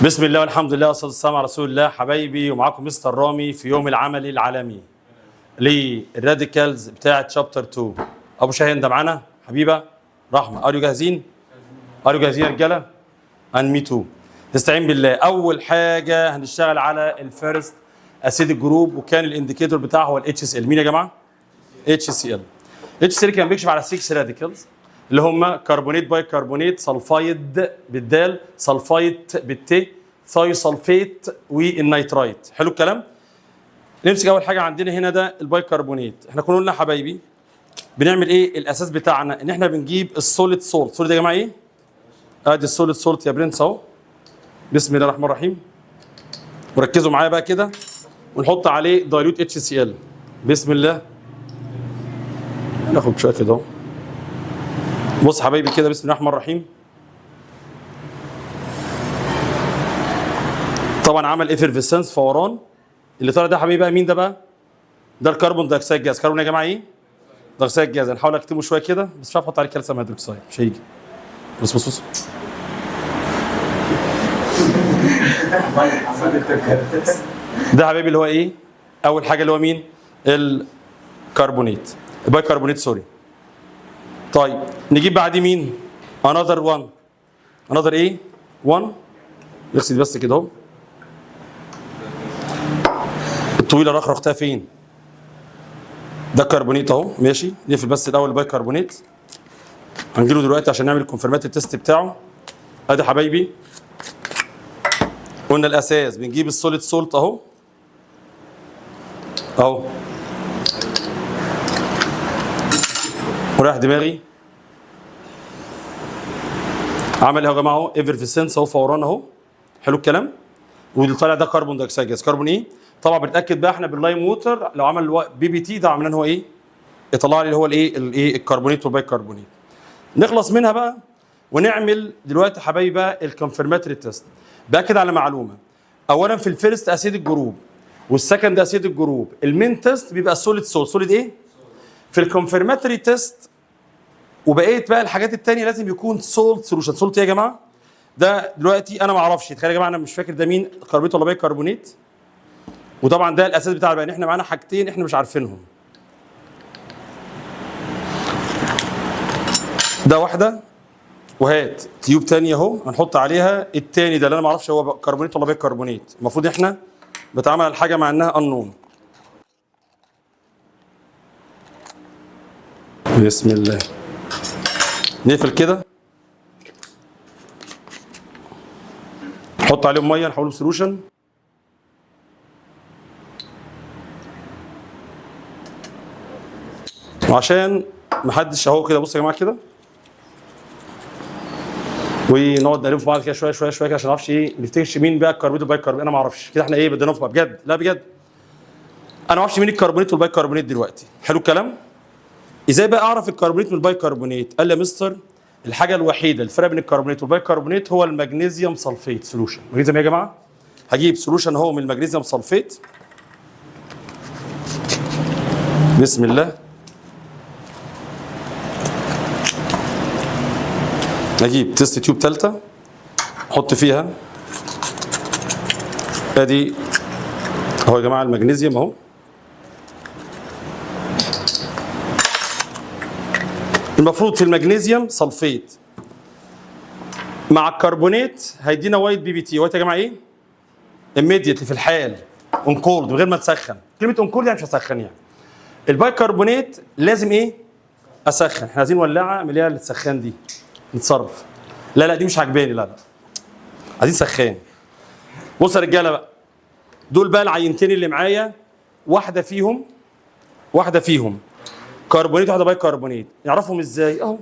بسم الله والحمد لله والصلاة والسلام على رسول الله. حبايبي ومعاكم مستر رامي في يوم العمل العالمي للراديكالز بتاعة شابتر 2. أبو شاهين ده معانا حبيبة رحمة. أريو جاهزين؟ أريو جاهزين يا رجالة؟ أند مي تو. نستعين بالله. أول حاجة هنشتغل على الفيرست أسيد الجروب، وكان الانديكيتور بتاعه هو الاتش اس ال. مين يا جماعة؟ اتش سي ال. اتش سي ال كان بيكشف على 6 راديكالز اللي هم كربونيت باي كربونيت، سلفايد بالدال، سلفايت بالت، ثايوسلفيت والنيترايت. حلو الكلام؟ نمسك اول حاجه عندنا هنا ده الباي كربونيت. احنا كنا قلنا حبايبي بنعمل ايه؟ الاساس بتاعنا ان احنا بنجيب السوليد سولت. سوليد يا جماعه ايه؟ ادي السوليد سولت يا برنس اهو. بسم الله الرحمن الرحيم. وركزوا معايا بقى كده، ونحط عليه دايلوت اتش سي ال. بسم الله. ناخد شويه كده اهو. بص حبايبي كده، بسم الله الرحمن الرحيم. طبعا عمل افيرفيسنس، فوران. اللي طالع ده حبيبي بقى مين ده بقى؟ ده الكربون دايوكسيد جاز. كربون يا جماعه ايه؟ دايوكسيد جاز. هنحاول اكتبه شويه كده بس مش عارف احط عليه كالسيوم هيدروكسيد، مش هيجي. بص ده حبيبي اللي هو ايه؟ اول حاجه اللي هو مين؟ الكربونيت، الباي كربونيت سوري. طيب نجيب بعديه مين؟ انذر 1. انذر ايه؟ 1. نغسل بس كده اهو. الطويله رخ رختها فين؟ ده كربونيت اهو، ماشي. نقفل بس الاول الباي كربونيت. هنجيله دلوقتي عشان نعمل الكونفرمات التست بتاعه. ادي حبايبي قلنا الاساس بنجيب السوليد سولت اهو اهو. ورايح دماغي. عمل اهو يا جماعه اهو ايفرفيسنس اهو، فوران اهو. حلو الكلام. واللي طالع ده كربون دايوكسيد جاز. كربون ايه؟ طبعا بنتاكد بقى احنا باللايم ووتر لو عمل بي بي تي ده عملنا هو ايه؟ يطلع لي اللي هو الايه الكربونيت والباي كربونيت. نخلص منها بقى ونعمل دلوقتي حبايبي بقى الكونفرماتري تيست. باكد على معلومه. اولا في الفيرست اسيد الجروب والسكند اسيد الجروب المين تيست بيبقى سوليد سولت. سوليد ايه؟ في الكونفرماتري تيست وبقيه بقى الحاجات الثانيه لازم يكون سولت سولوشن. سولت ايه يا جماعه؟ ده دلوقتي انا ما اعرفش. تخيل يا جماعه انا مش فاكر ده مين، كربونيت ولا باي كربونيت. وطبعا ده الاساس بتاع البيان. احنا معانا حاجتين احنا مش عارفينهم. ده واحده، وهات تيوب ثانيه اهو هنحط عليها الثاني ده اللي انا ما اعرفش هو كربونيت ولا باي كربونيت. المفروض احنا بتعامل الحاجه مع انها انون. بسم الله. نقفل كده، نحط عليهم ميه نحولهم سولوشن. وعشان محدش اهو كده، بصوا يا جماعه كده، ونقعد نقلب في بعض كده شويه شويه شويه كده عشان ما اعرفش ايه نفتكرش مين بقى الكربونيت والباي كربونيت. انا ما اعرفش كده. احنا ايه بدنا نفهم بجد؟ لا بجد انا ما اعرفش مين الكربونيت والباي كربونيت دلوقتي. حلو الكلام. ازاي بقى اعرف الكربونيت من الباي كربونيت؟ قال لي يا مستر الحاجه الوحيده الفرق بين الكربونيت والباي كربونيت هو المغنيسيوم سلفيت سولوشن. مغنيسيوم يا جماعه هجيب سولوشن اهو من المغنيسيوم سلفيت. بسم الله. اجيب تيست تيوب ثالثه احط فيها. ادي اهو يا جماعه المغنيسيوم اهو. المفروض في المغنيسيوم سلفيت مع الكربونات هيدينا وايت بي بي تي. وايت يا جماعه ايه؟ immediately في الحال اون كولد من غير ما تسخن. كلمه اون كولد يعني مش هسخن يعني. الباي كربونات لازم ايه؟ اسخن. احنا عايزين ولاعه من اللي هي السخان دي نتصرف. لا دي مش عجباني. لا عايزين سخان. بص يا رجاله بقى، دول بقى العينتين اللي معايا. واحده فيهم كربونيت وواحده باي كربونيت. نعرفهم ازاي؟ اهو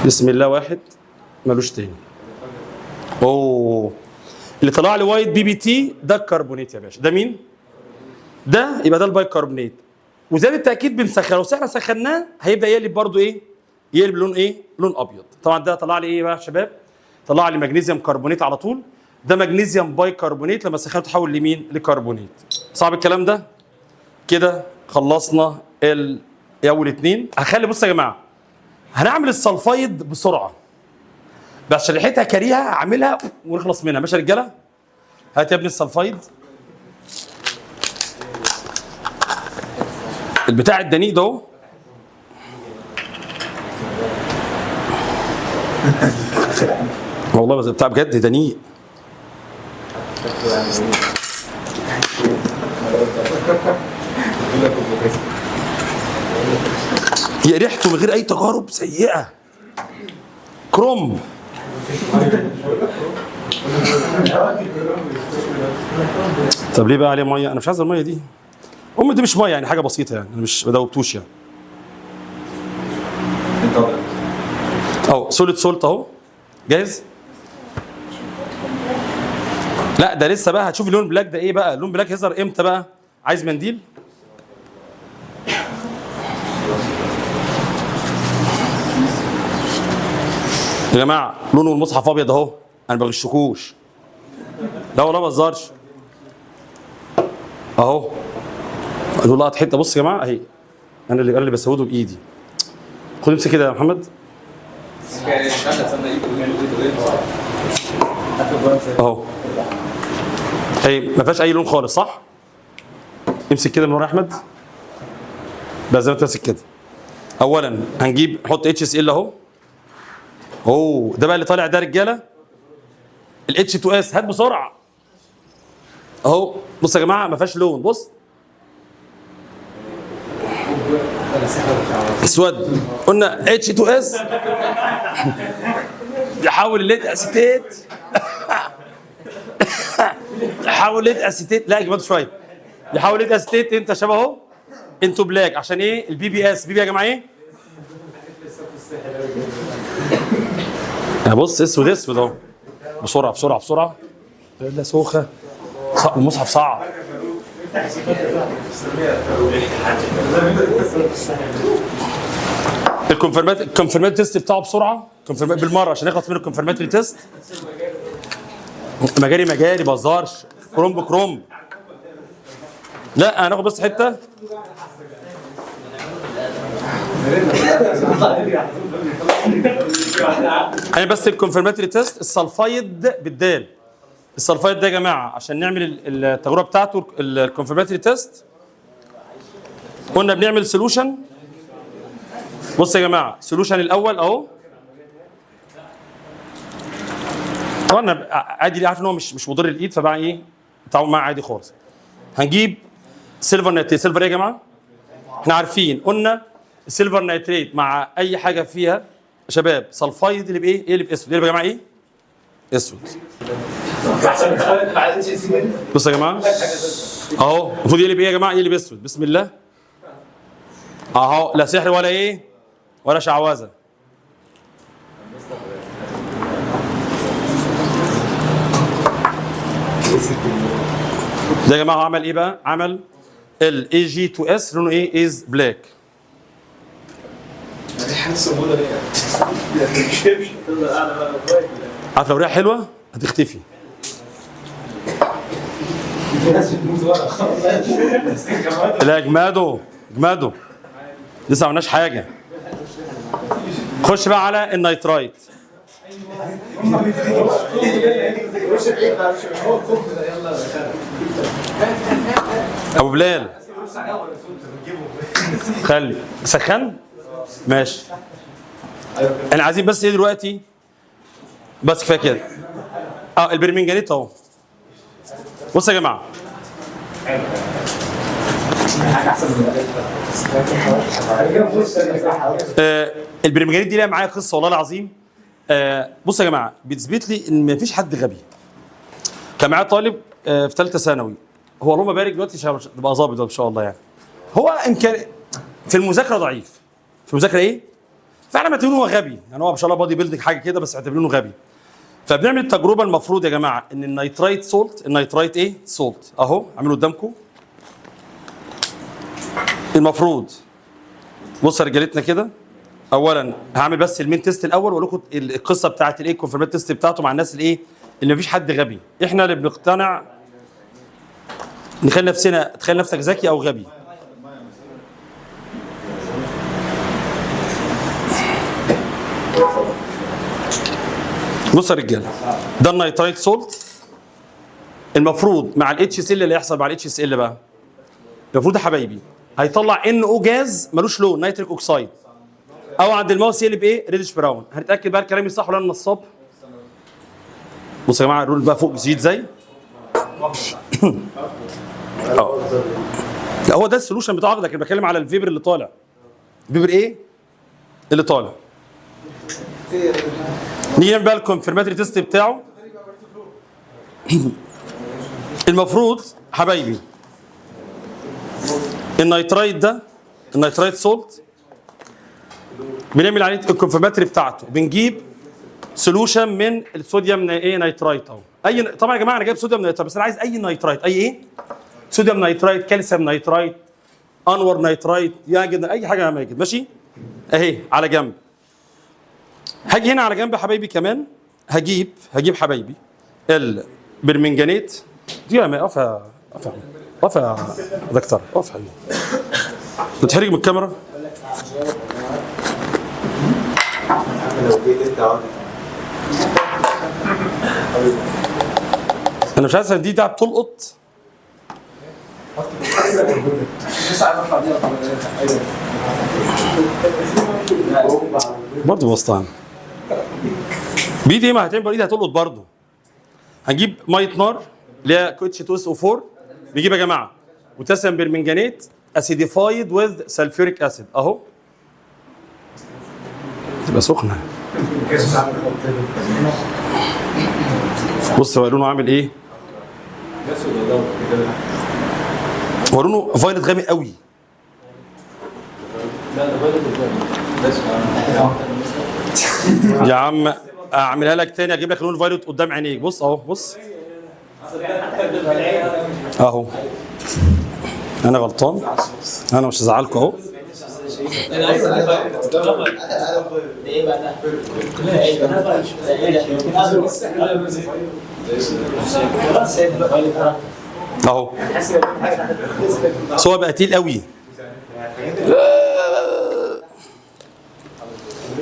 بسم الله. واحد ملوش تاني. اوه اللي طلع لي وايت بي بي تي ده الكربونيت يا باشا. ده مين؟ ده يبقى ده الباي كربونيت. وزي بالتاكيد بنسخنه. لو احنا سخناه هيبدا يقلب برضو ايه؟ يقلب لون ايه؟ لون ابيض. طبعا ده طلع لي ايه بقى يا شباب؟ طلع لي مغنيسيوم كربونيت على طول. ده مغنيسيوم باي كربونيت لما سخنته تحول لمين؟ لكربونيت. صعب الكلام ده؟ كده خلصنا اول اتنين. هخلي بص يا جماعه هنعمل السلفايد بسرعه بس ريحتها كريهه اعملها ونخلص منها. ماشي يا رجاله؟ هات يا ابني السلفايد البتاع الدنيء ده اهو. والله بس بتاع بجد دنيء. هي ريحته من غير اي تجارب سيئه. كروم. طب ليه بقى عليه ميه؟ انا مش عايز الميه دي. دي مش ميه يعني، حاجه بسيطه يعني، انا مش بدوبتوش يعني. اهو سوليد سولت اهو. جاهز؟ لا ده لسه بقى. هتشوف اللون بلاك ده ايه بقى. اللون بلاك يظهر امتى بقى؟ عايز منديل؟ يا جماعه لونه المصحف ابيض اهو، انا ما بغشكوش. لا والله ما بهزرش. اهو اقول لقط حته. بص يا جماعه اهي، انا اللي بسوده بايدي. خد امسك كده يا محمد اهو. اهي ما فيهاش اي لون خالص صح؟ امسك كده من ورا يا احمد بقى زي ما انت ماسك كده. اولا هنجيب نحط اتش اس ال اهو. ده بقى اللي طالع ده رجاله الاتش 2 اس. هات بسرعه اهو. بص يا جماعه ما فيهاش لون. بص اسود. قلنا اتش 2 اس يحول الليد اسيتيت يحول ليد اسيتيت. لا اجمد شويه. يحول ليد اسيتيت انت شبهه انتو بلاك. عشان ايه؟ البي بي اس. بي يا جماعه ايه؟ بص اسود اسود اهو. بسرعه بسرعه بسرعه. لا سوخه. المصحف صعب. الكونفرمات تيست بتاعه بسرعه. كونفرمات بالمره عشان نخلص من الكونفرماتري تيست. مجاري بهزرش. كروم بكروم. لا هناخد بس حته. انا بس الكونفرماتري تيست السلفايد بالدال. السلفايد ده يا جماعه عشان نعمل التجربه بتاعته الكونفرماتري تيست قلنا بنعمل سولوشن. بص يا جماعه سولوشن الاول اهو. طبعا عادي اللي عارف ان هو مش مضر الايد فبقى ايه التعامل معاه عادي خالص. هنجيب سيلفر نيتريت. سيلفر ايه يا جماعه؟ احنا عارفين قلنا السيلفر نيتريت مع اي حاجه فيها يا شباب سلفايد اللي بايه؟ ايه اللي باسود؟ ايه يا جماعه؟ ايه؟ اسود. بص يا جماعه اهو المفروض يقلب ايه يا جماعه؟ يقلب اسود. بسم الله اهو. لا سحر ولا ايه ولا شعوذه. ده يا جماعه عمل ايه بقى؟ عمل الاي جي 2 اس لونه ايه؟ از بلاك. عارف لو ريحه حلوه هتختفي. لا اجماده لسه ما عملناش حاجه. خش بقى على النيترايت. ابو بلال خلي سخن ماشي. انا عايزين بس ايه دلوقتي؟ بس كفايه كده. البرمنجانيت اهو. بص يا جماعه البرمنجانيت دي ليها معايا قصه والله العظيم. بص يا جماعه بتثبت لي ان مفيش حد غبي. كان معايا طالب في ثالثه ثانوي. هو اللهم بارك دلوقتي تبقى ظابط ان شاء الله يعني. هو ان كان في المذاكره ضعيف. في المذاكره ايه؟ فاحنا معتبرينه هو غبي يعني. هو ما شاء الله بادي بيلدينج حاجه كده بس معتبرينه غبي. فبنعمل التجربه. المفروض يا جماعه ان النيترايت سولت. النيترايت ايه؟ سولت اهو. عامله قدامكم. المفروض بص يا رجالتنا كده. اولا هعمل بس المين تيست الاول واقول لكم القصه بتاعت الايه الكونفرمات تيست بتاعته مع الناس الايه اللي مفيش حد غبي. احنا اللي بنقتنع نخلي نفسنا. تخيل نفسك ذكي او غبي. بص يا رجاله، ده النيترايت سولت. المفروض مع الاتش سي اللي هيحصل مع الاتش سي ال بقى، المفروض يا حبايبي هيطلع ان او جاز ملوش لون، نيتريك اوكسايد، او عند الماوس يقلب ايه؟ ريدش براون. هنتاكد بقى الكلام صح ولا انا نصاب؟ بصوا يا جماعه الرول بقى فوق زيد زي لا هو ده السولوشن بتاعه، لكن بتكلم على الفيبر اللي طالع. الفيبر ايه اللي طالع؟ نيجي نعمل بقى الكونفرماتري تيست بتاعه. المفروض حبايبي النيترايت ده، النيترايت سولت، بنعمل عليه الكونفرماتري بتاعته، بنجيب سولوشن من الصوديوم ايه نيترايت اهو. اي طبعا يا جماعه انا جايب صوديوم نيترايت، بس انا عايز اي نيترايت، اي ايه؟ صوديوم نيترايت، كالسيوم نيترايت، انور نيترايت، يا جدا اي حاجه يا ماجد ماشي. اهي على جنب. هاجي هنا على جنب يا حبايبي كمان، هجيب حبايبي البرمنجانيت دي يا اقف يا دكتور، اقف يا حبيبي. بتحرج من الكاميرا. انا مش عارف دي بتلقط. برضه بسطان بايدي ايه؟ ما هتعمل بايدي هتلقط برضه. هنجيب ميه نار اللي هي كوتش 2 او 4، بيجيب يا جماعه بوتاسيوم برمنجانيت اسيديفايد ويز سلفوريك اسيد اهو، تبقى سخنه. بص هو لونه عامل ايه؟ هو لونه فايلت غامق قوي. يا عم اعملها لك تاني، اجيب لك لون فايلوت قدام عينيك. بص اهو، بص اهو. انا غلطان، انا مش هزعلكم اهو. اهو بس هو بقى تقيل قوي.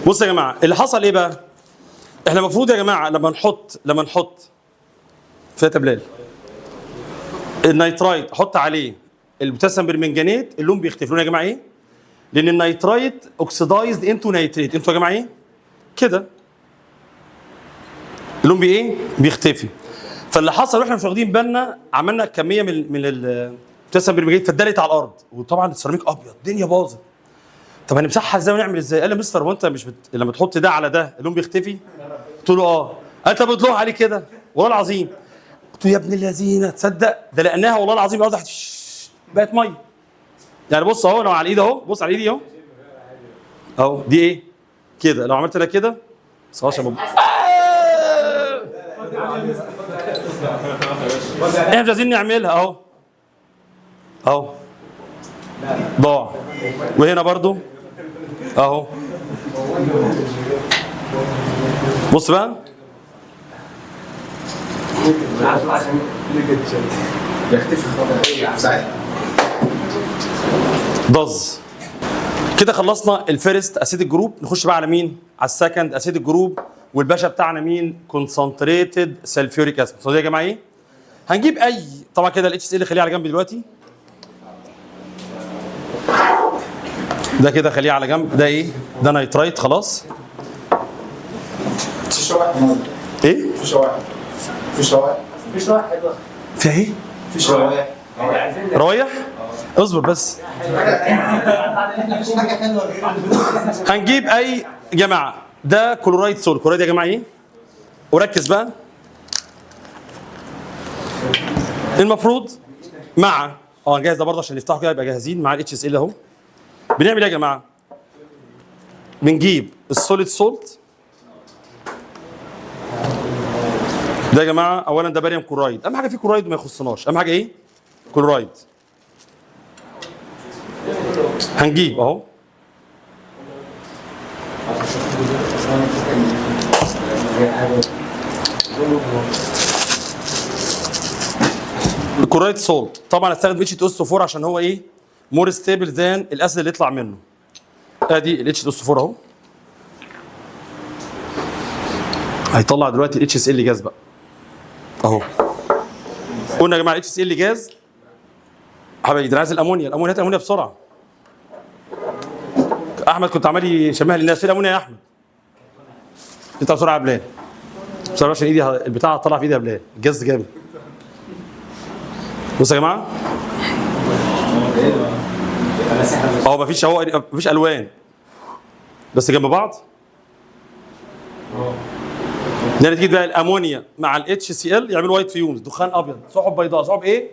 بص يا جماعه اللي حصل ايه بقى؟ احنا المفروض يا جماعه لما نحط فيها تبلال النيترايت، احط عليه البوتاسيوم برمنجانيت، اللون بيختفي. لون يا جماعه ايه؟ لان النيترايت اوكسيدايزد انتو نيتريت. انتوا يا جماعه ايه؟ كده اللون ايه؟ بيختفي. فاللي حصل واحنا مش واخدين بالنا، عملنا كميه من البوتاسيوم برمنجانيت فاتدلت على الارض، وطبعا السيراميك ابيض، الدنيا باظت. طب هنمسحها ازاي ونعمل ازاي؟ قال لي مستر هو انت مش لما تحط ده على ده اللون بيختفي؟ قلت له اه. قال طب بتلوح عليه كده والله العظيم. قلت له يا ابن اللذينه تصدق ده لقيناها والله العظيم الارض بقت ميه. يعني بص اهو لو على الايد اهو، بص على ايدي اهو اهو، دي ايه؟ كده لو عملت انا كده بس خلاص يا بابا. احنا مش عايزين نعملها اهو اهو، ضاع. وهنا برضو اهو، بص بقى ضز. كده خلصنا الفيرست اسيد جروب. نخش بقى على مين؟ على السكند اسيد جروب، والباشا بتاعنا مين؟ كونسنتريتد سلفيوريك اسيد. يا جماعه ايه؟ هنجيب اي طبعا كده الاتش سي اللي خليه على جنب دلوقتي، ده كده خليه على جنب. ده ايه؟ ده نيترايت خلاص. في شواحن ايه؟ في شواحن في شواحن في شواحن في ايه؟ في شواحن روايح؟ اصبر بس. هنجيب اي جماعه، ده كلورايد سول. كلورايد يا جماعه ايه؟ وركز بقى. المفروض مع نجهز ده برضه عشان نفتحه كده يبقى جاهزين مع الاتش اس ال اهو. بنعمل ايه يا جماعه؟ بنجيب السوليد سولت ده يا جماعه. اولا ده باريوم كلورايد، اهم حاجه فيه كلورايد وما يخصناش، اهم حاجه ايه؟ كلورايد. هنجيب اهو الكلورايد سولت. طبعا هستخدم اتش 2 اس 4 عشان هو ايه؟ مور ستيبل ذان الاسيد اللي يطلع منه. ادي الاتش 2 اس 4 اهو. هيطلع دلوقتي الاتش اس ال جاز بقى اهو. قلنا يا جماعه الاتش اس ال جاز حبايبي، ده عايز الامونيا، الامونيا هات الامونيا بسرعه. احمد كنت عمال يشمها للناس، فين الامونيا يا احمد؟ انت بسرعه يا بلال بسرعه عشان ايدي البتاع طلع في ايدي يا بلال، الجاز جامد. بصوا يا جماعه اهو، مفيش اهو، مفيش الوان بس جنب بعض. ده نتيجه بقى الامونيا مع الاتش سي ال يعملوا وايت فيومز، دخان ابيض، سحب بيضاء. سحب ايه؟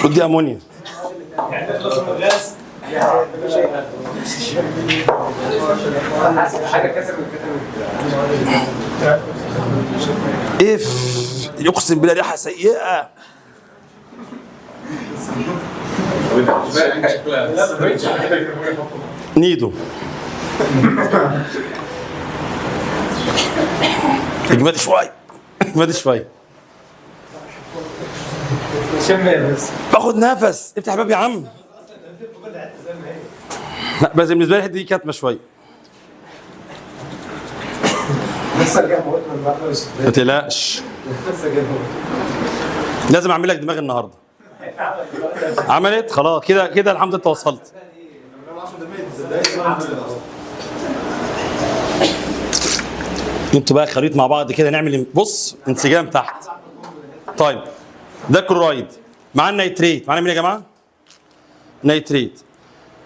ودي امونيا. اف يقسم بالله ريحه سيئه. نيدو اجمدي شوي، اجمدي شوي، باخد نفس. افتح الباب يا عم. لا بس بالنسبه لي الحته دي كاتمه شويه. ما تقلقش، لازم اعمل لك دماغ النهارده. عملت خلاص كده كده الحمد لله انت وصلت. انتوا بقى خليط مع بعض كده نعمل بص انسجام تحت. طيب ده كلورايد مع النيتريت، معانا مين يا جماعه؟ نيتريت.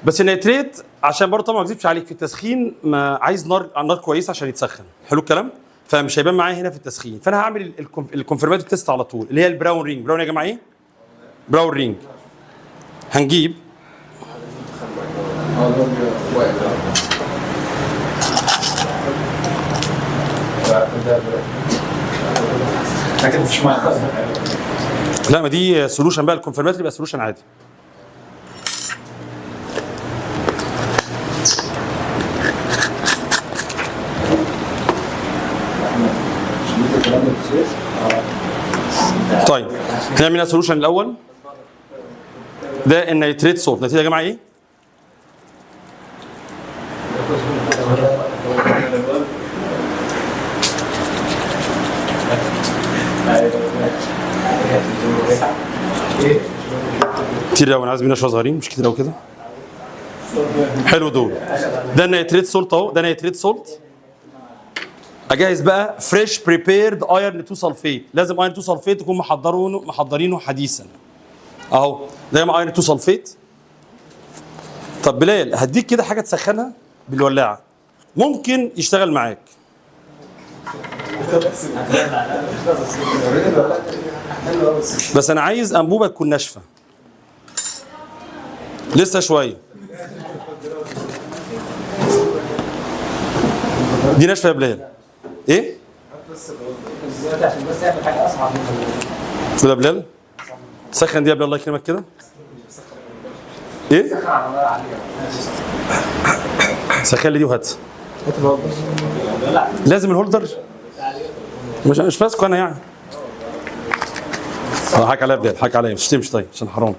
بس النيتريت عشان برضه طبعا ما اكذبش عليك في التسخين ما عايز نار كويسه عشان يتسخن، حلو الكلام؟ فمش هيبان معايا هنا في التسخين، فانا هعمل الكونفرماتيف تيست على طول اللي هي البراون رينج. براون يا جماعه ايه؟ براون رينج. هنجيب لكن مفيش ميه. لا ما دي سولوشن بقى، الكونفرماتيف يبقى سولوشن عادي. طيب هنعمل سولوشن الاول. ده النيتريت سولت، نتيجه يا جماعه ايه؟ كتير قوي، انا عايز منها شويه صغيرين مش كتير قوي كده. حلو دول. ده النيتريت سولت اهو، ده نيتريت سولت. اجهز بقى فريش بريبيرد ايرن 2 سلفيت. لازم ايرن 2 سلفيت تكون محضرينه حديثا اهو. ده ايرن 2 سلفيت. طب بلال هديك كده حاجه تسخنها بالولاعه ممكن يشتغل معاك. بس انا عايز انبوبه تكون ناشفه لسه شويه. دي ناشفه يا بلال. ايه؟ عشان بس يعمل حاجه اصعب من كده يا بلال سخن دي يا بلال الله يكرمك كده. ايه؟ سخن لي دي وهات. لازم الهولدر مش ماسكه انا يعني. حك عليا يا بلال، حك عليا مش تمشي طيب عشان حرام.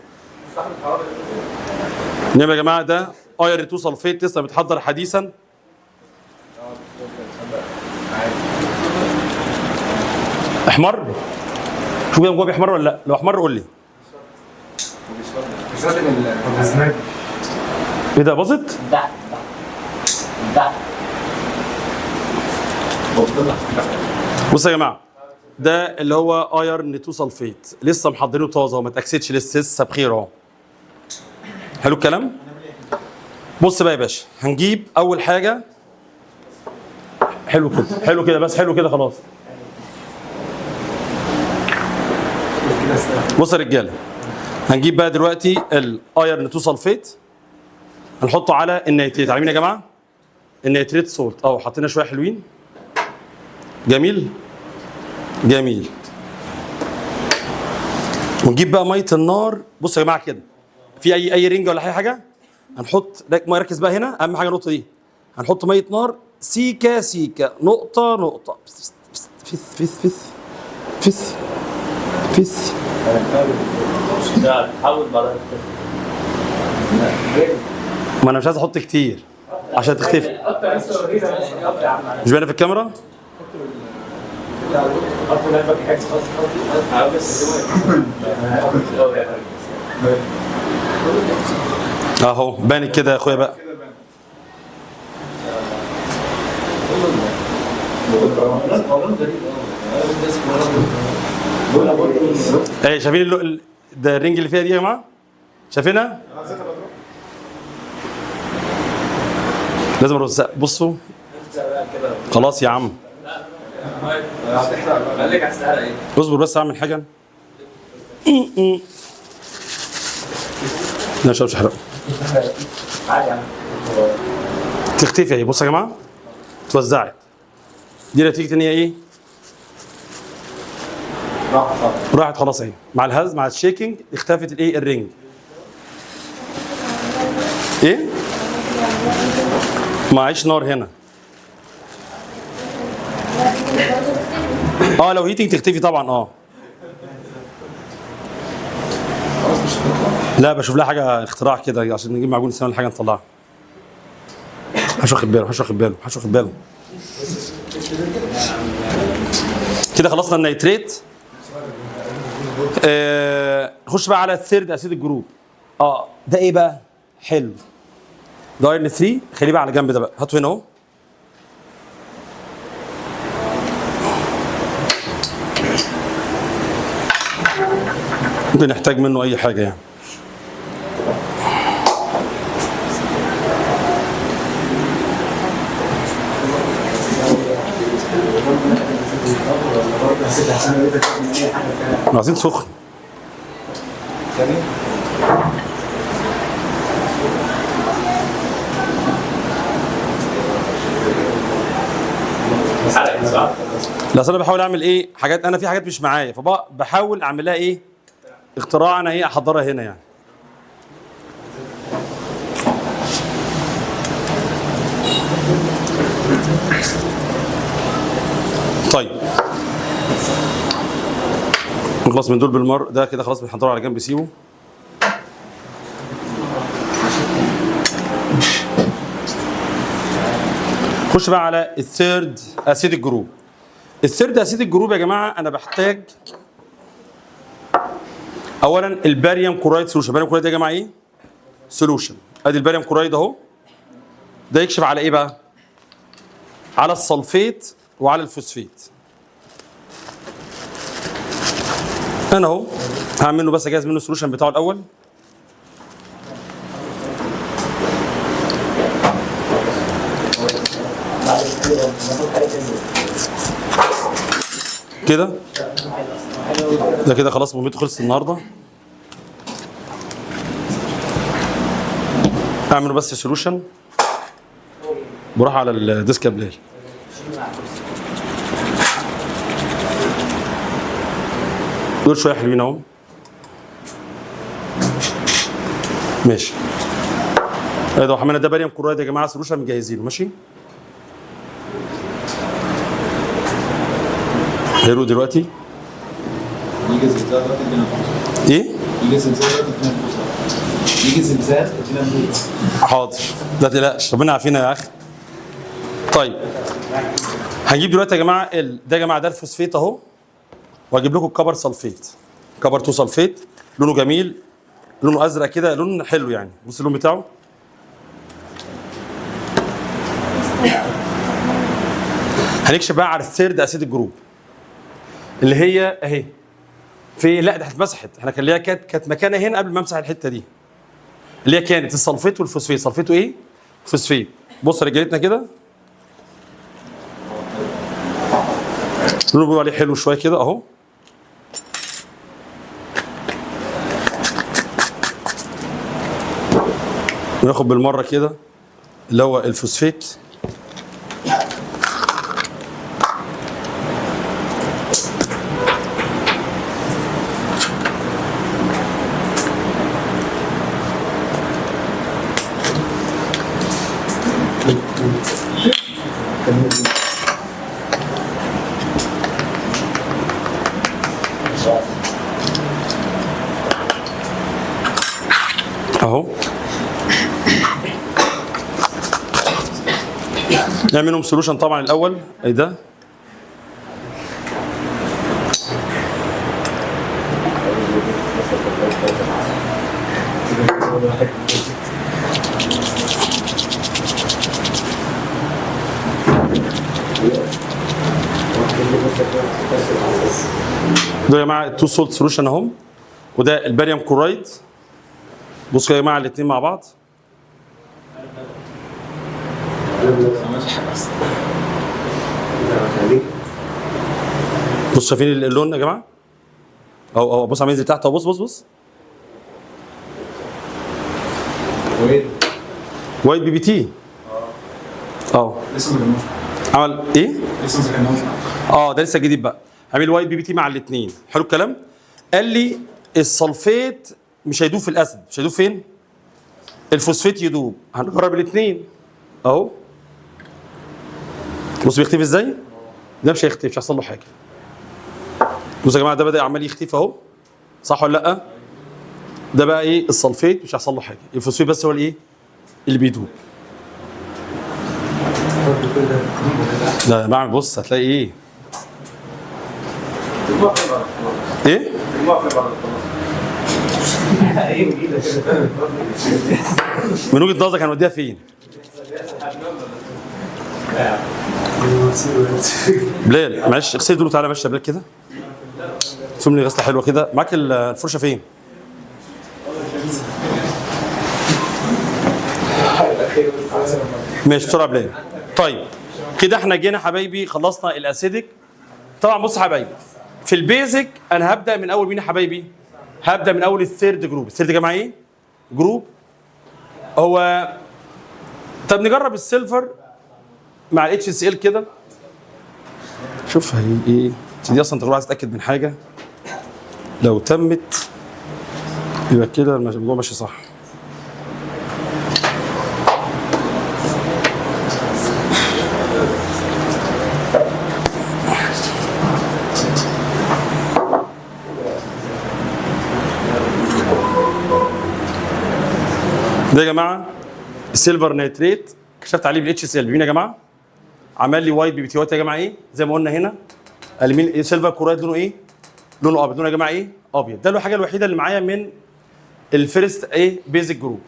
نعم يا جماعه ده اير 2 سلفيت لسه متحضر حديثا. احمر؟ شوف كده جوه بيحمر ولا لا؟ لو احمر قول لي. ايه ده باظت؟ بصوا يا جماعه ده اللي هو ايرن 2 سلفيت لسه محضرينه طازه وما اتاكسدش لسه بخير اهو. حلو الكلام؟ بص بقى يا باشا هنجيب اول حاجه. حلو كده، حلو كده، بس حلو كده خلاص. بص يا رجاله هنجيب بقى دلوقتي الايرن 2 سلفيت هنحطه على النيتريت. على مين يا جماعه؟ النيتريت سولت اهو. حطينا شويه حلوين. جميل جميل. ونجيب بقى ميه النار. بصوا يا جماعه كده في اي رنجه ولا اي حاجه هنحط. ركز بقى هنا اهم حاجه النقطه دي. هنحط ميه نار سيكا سيكا نقطه نقطه. فث فث فث فث فث لا تحاول بعدها ما انا مش عايز احط كتير عشان تختفي. حط لسه ورينا بس حط يا عم مش باينه في الكاميرا؟ حط لعبك حاجه خلاص بس اهو بانت كده يا اخويا بقى. ايه شايفين ده الرنج اللي فيها دي يا جماعه؟ شايفينها؟ لازم ارص. بصوا خلاص يا عم خليك على السهره ايه؟ اصبر بس اعمل حاجه. لا مش هحرق. عادي يا عم تختفي اهي. بصوا يا جماعه اتوزعت. دي نتيجه ان هي ايه؟ راحت خلاص اهي. مع الهز مع الشيكينج اختفت الايه؟ الرنج. ايه؟ معيش نار هنا. لو هيتنج تختفي طبعا. لا بشوف لها حاجه اختراع كده عشان نجيب معجون السنان ولا حاجه نطلعها. مش واخد باله. كده خلصنا النيتريت. نخش بقى على الثيرد اسيد الجروب. ده ايه بقى؟ حلو. ده ايرن 3. خليه بقى على جنب ده بقى. هاته هنا اهو. ممكن نحتاج منه اي حاجه يعني. عايزين سخن. لا انا بحاول اعمل ايه؟ حاجات انا في حاجات مش معايا فبحاول اعمل لها ايه؟ اختراع انا ايه احضرها هنا يعني. طيب نخلص من دول بالمر. ده كده خلاص بنحضره على جنب سيبه. خش بقى على الثيرد اسيد الجروب. الثيرد اسيد الجروب يا جماعه انا بحتاج اولا الباريوم كلورايد سولوشن. الباريوم كلورايد يا جماعه ايه؟ سولوشن. ادي الباريوم كلورايد اهو. ده يكشف على ايه بقى؟ على الصلفيت وعلى الفوسفيت. انا اهو هعمل له بس اجهز منه السولوشن بتاعه الاول. كده ده كده خلاص مهمته خلصت النهارده. اعمل بس سولوشن. بروح على الديسك بلاي. دول شويه حلوين اهو. ماشي. ده وحمانا ده باريوم كلورايد يا جماعه سولوشن مجهزينه. ماشي. هيرو دلوقتي يجي زلزال دلوقتي ادينا فلوس. ايه؟ يجي زلزال دلوقتي ادينا فلوس. يجي زلزال ادينا فلوس. حاضر لا تقلقش ربنا يعافينا يا اخي. طيب هنجيب دلوقتي يا جماعه ده يا جماعه ده الفوسفيت اهو. واجيب لكم الكبر سلفيت. كبر 2 سلفيت لونه جميل. لونه ازرق كده لون حلو يعني. بص اللون بتاعه. هنكشف بقى على الثيرد اسيد الجروب اللي هي اهي. في لا ده اتمسحت. احنا كان ليها كانت مكانها هنا قبل ما امسح الحته دي. اللي هي كانت السلفيت والفوسفيت. سلفيته ايه؟ فوسفيت. بص رجلتنا كده. لونه بيقولوا عليه حلو شويه كده اهو. وناخد بالمره كده اللي هو الفوسفيت. نعمل منهم سولوشن طبعا الاول. ايه ده؟ ده يا جماعه التو سولت سولوشن اهم، وده الباريوم كلورايد. بصوا يا جماعه الاثنين مع بعض. بصوا شايفين اللون يا جماعه؟ او بص عم ينزل تحت اهو. بص وايت بي بي تي. لسه ما جبناش. عمل ايه؟ لسه ما جبناش. ده لسه جديد بقى. عامل وايت بي بي تي مع الاثنين. حلو الكلام. قال لي السلفيت مش هيدوب في الاسيد. مش هيدوب فين؟ الفوسفيت يدوب. هنجرب الاثنين اهو. بص بيختفي ازاي؟ ده مش هيختفي، مش هيحصل له حاجه. بصوا يا جماعه ده بدا عمال يختفي اهو. صح ولا لا؟ ده بقى ايه؟ السلفيت مش هيحصل له حاجه. الفوسفيت بس هو الايه؟ اللي بيدوب. لا يا جماعه بص هتلاقي ايه؟ ايه؟ من وجهه نظرك هنوديها فين؟ بلال معلش اغسل دول تعالى. ماشي يا بلال كده. ثم لي غسله حلوه كده. معاك الفرشه فين؟ ماشي بسرعه بلال. طيب كده احنا جينا حبايبي خلصنا الاسيدك. طبعا بص يا حبايبي في البيزك انا هبدا من اول مين يا حبايبي؟ هبدا من اول الثيرد جروب. الثيرد يا جماعه ايه؟ جروب. هو طب نجرب السيلفر مع الاتش سي ال كده. شوف هي ايه دي اصلا. تجربه عايز اتاكد من حاجه. لو تمت يبقى كده الموضوع ماشي صح. ده يا جماعه السيلفر نيتريت كشفت عليه بالاتش سي ال. مين يا جماعه؟ عمل لي وايت بي بي تي. وايت يا جماعه ايه؟ زي ما قلنا هنا المين سيلفر كلورايد لونه ايه؟ لونه ابيض. لونه يا جماعه ايه؟ ابيض. ده الحاجه الوحيده اللي معايا من الفيرست ايه؟ بيزك جروب.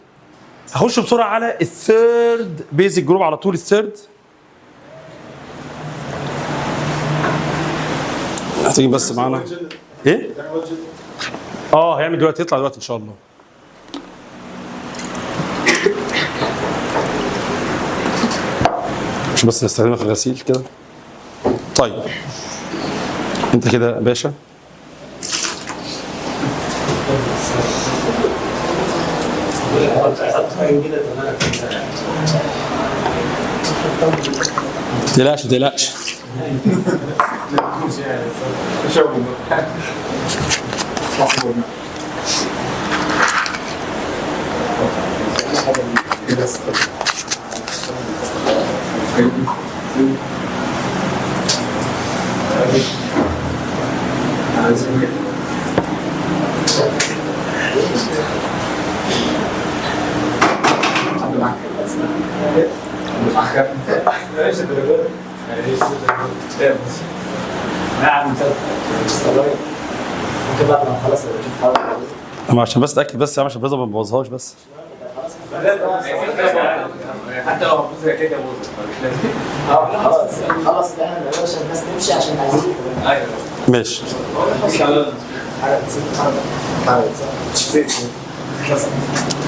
هخش بسرعه على الثيرد بيزك جروب على طول. الثيرد محتاجين بس معانا ايه؟ هيعمل دلوقتي. يطلع دلوقتي ان شاء الله. مش بس نستخدمها في الغسيل كده. طيب انت كده يا باشا. تقلقش تقلقش. ممكن بعد ما نخلص نشوف حاجه. اما عشان بس اتاكد بس يا عم عشان البيضه ما نبوظهاش بس. حتى لو هتبوظ هي كده باظت مش لازم. خلاص فعلا يا باشا الناس تمشي عشان عايزين. ايوه ماشي.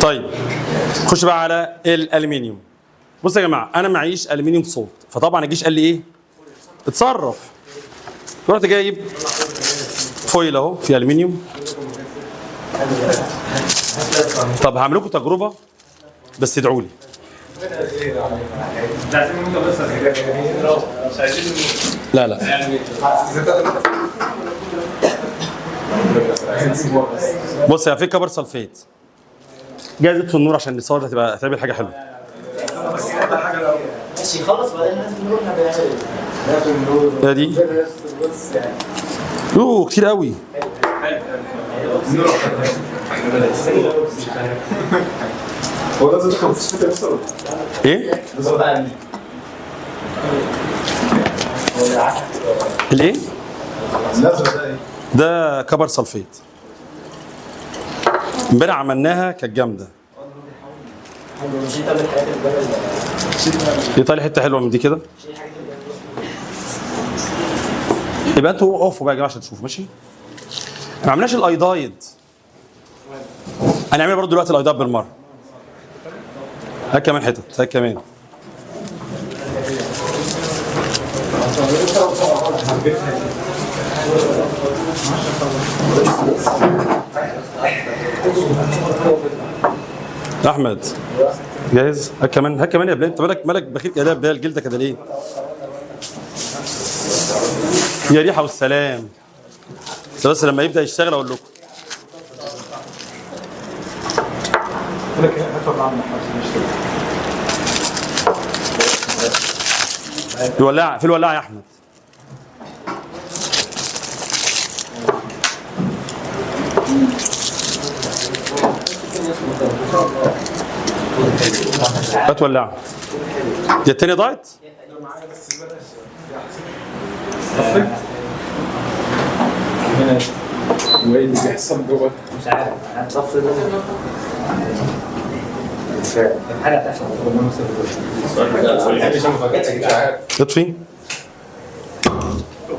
طيب خش بقى على الالومنيوم. بص يا جماعه انا معيش الومنيوم صولت، فطبعا الجيش قال لي ايه؟ اتصرف. رحت جايب فويل اهو في الومنيوم. طب هعمل لكم تجربه بس ادعوا لي. لا لا بص يا في كبر سلفيت جاهز في النور عشان الصور هتبقى هتعمل حاجه حلوه. ماشي خلص بعدين الناس بنقول احنا بنعمل ايه؟ دي كتير قوي. هو لازم تكون في الشتاء بس ايه؟ الايه؟ الازرق ده ايه؟ ده كبر سلفيت. امبارح عملناها كانت جامده. دي طالع حته حلوه من دي كده. يبقى انتوا اقفوا بقى يا جماعه عشان تشوفوا ماشي. ما عملناش الايدايد. هنعمل برضه دلوقتي الايدايد بالمره. هات كمان حتت، هات كمان. احمد جاهز؟ هات كمان، هات كمان يا بلال. انت مالك بخيل كده يا بلال؟ جلدك كده ليه؟ يا ريحه والسلام. بس لما يبدا يشتغل اقول لكم. في الولاعه، في الولاعه يا احمد. هات ولاعه. دي التانية ضاعت؟ وايه اللي بيحصل جوه؟ مش عارف هتصفي ده حاجه بتحصل مش عارف. تطفي؟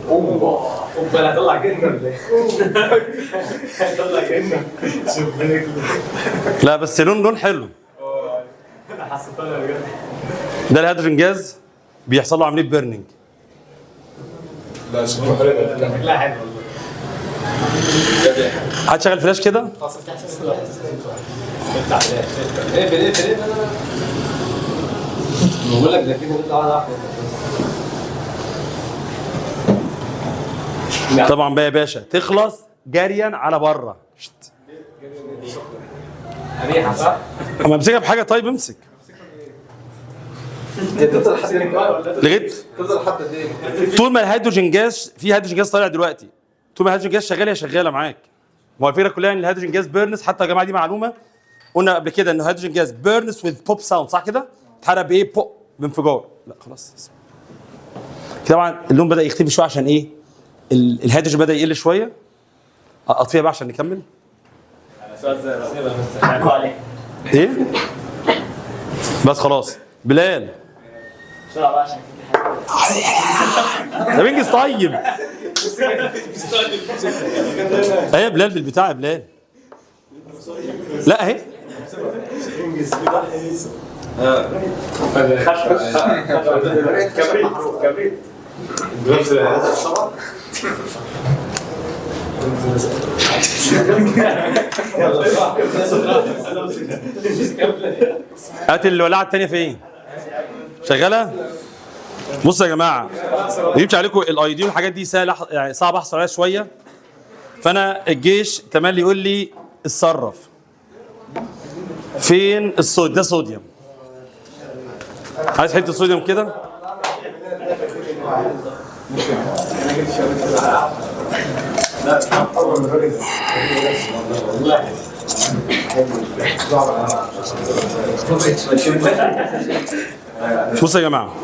اوبا هطلع جنة ولا ايه؟ هطلع جنة. شوف بالك. لا بس لون حلو. انا حسيت انا بجد. ده الهيدروجين جاز بيحصل له عمليه بيرنينج. لا شكله حلو. لا حلو والله. هتشغل فلاش كده؟ خلاص افتح اقفل اقفل. بقول لك ده كده نطلع واحده واحده. طبعا بقى يا باشا تخلص جريا على بره. ريحه صح؟ اما امسكها بحاجه. طيب امسك تفضل لحد لغايه تفضل لحد قد ايه؟ طول ما الهيدروجين جاز، في هيدروجين جاز طالع دلوقتي، طول ما الهيدروجين جاز شغال هي شغاله معاك. ما هو الفكره كلها ان الهيدروجين جاز بيرنس. حتى يا جماعه دي معلومه قلنا قبل كده، ان الهيدروجين جاز بيرنس وذ بوب ساوند، صح كده؟ اتحرق بايه؟ بوب، بانفجار. لا خلاص. طبعا اللون بدا يختفي شويه عشان ايه؟ الهيدروجين بدا يقل شويه. اطفيها بقى عشان نكمل. ايه؟ بس خلاص. بلال بسرعه بقى عشان طب انجز. طيب اهي يا بلال بالبتاع يا بلال. لا اهي. كبريت. هات الولاعه الثانيه فين؟ شغاله؟ بصوا يا جماعه، ما يجيبش عليكم الاي دي والحاجات دي سهله، يعني صعب احصل عليها شويه. فانا الجيش تملي يقول لي اتصرف. فين الصوديوم؟ ده صوديوم. عايز حته صوديوم كده؟ بصوا يا جماعه،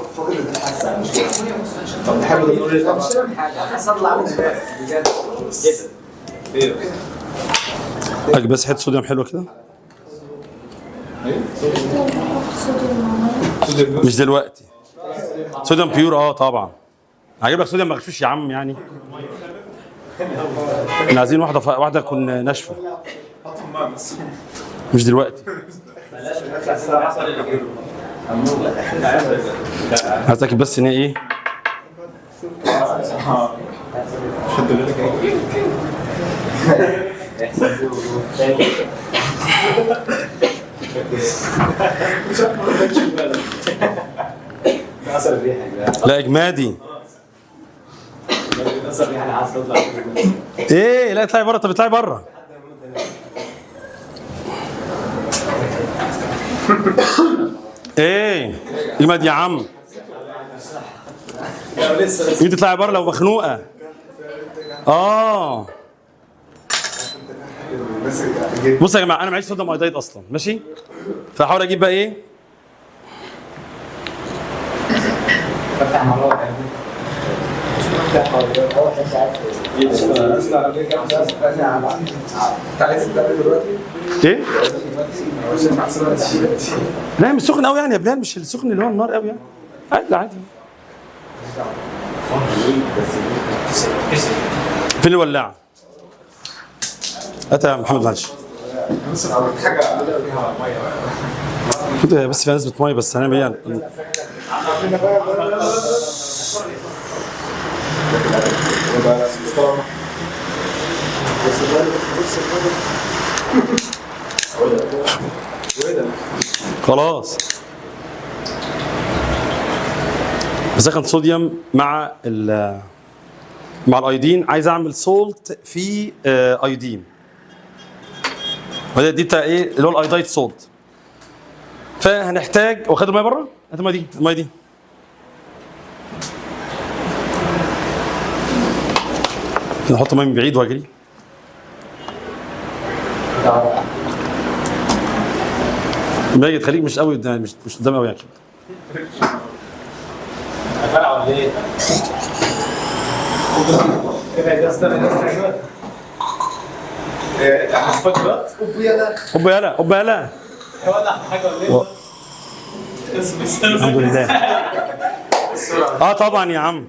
بس حته صوديوم حلوه كده. مش دلوقتي. صوديوم بيور طبعا. هجيب لك صوديوم مغشوش يا عم يعني. احنا عايزين واحده تكون ناشفه. مش دلوقتي. عايزك بس ان ايه؟ لا اجمادي. ايه؟ لا اطلعي بره. طب اطلعي بره. ايه اجمد يا عم. انت تطلعي بره لو مخنوقه. بصوا يا جماعه، انا معيش صوديوم ايودايد اصلا، ماشي؟ فهحاول اجيب بقى ايه؟ انت عايز تتقابل دلوقتي؟ ايه؟ لا مش سخن قوي يعني يا بلال، مش السخن اللي هو النار قوي يعني. عادي عادي. فين الولاعه؟ هات يا محمد معلش. بس فيها نسبة مية، بس هنعمل ايه يعني؟ خلاص. بسخن صوديوم مع الايودين، عايز اعمل سولت في ايودين. وده دي بتاع ايه اللي هو الايودايد سولت. فهنحتاج، واخد الميه بره؟ هات الميه دي، الميه دي. نحط الميه من بعيد واجري. ماجد خليك مش قوي قدام، مش قدام قوي يعني. فرع ولا ايه؟ هوبا يلا هوبا يلا. الحمد لله. اه طبعا يا عم.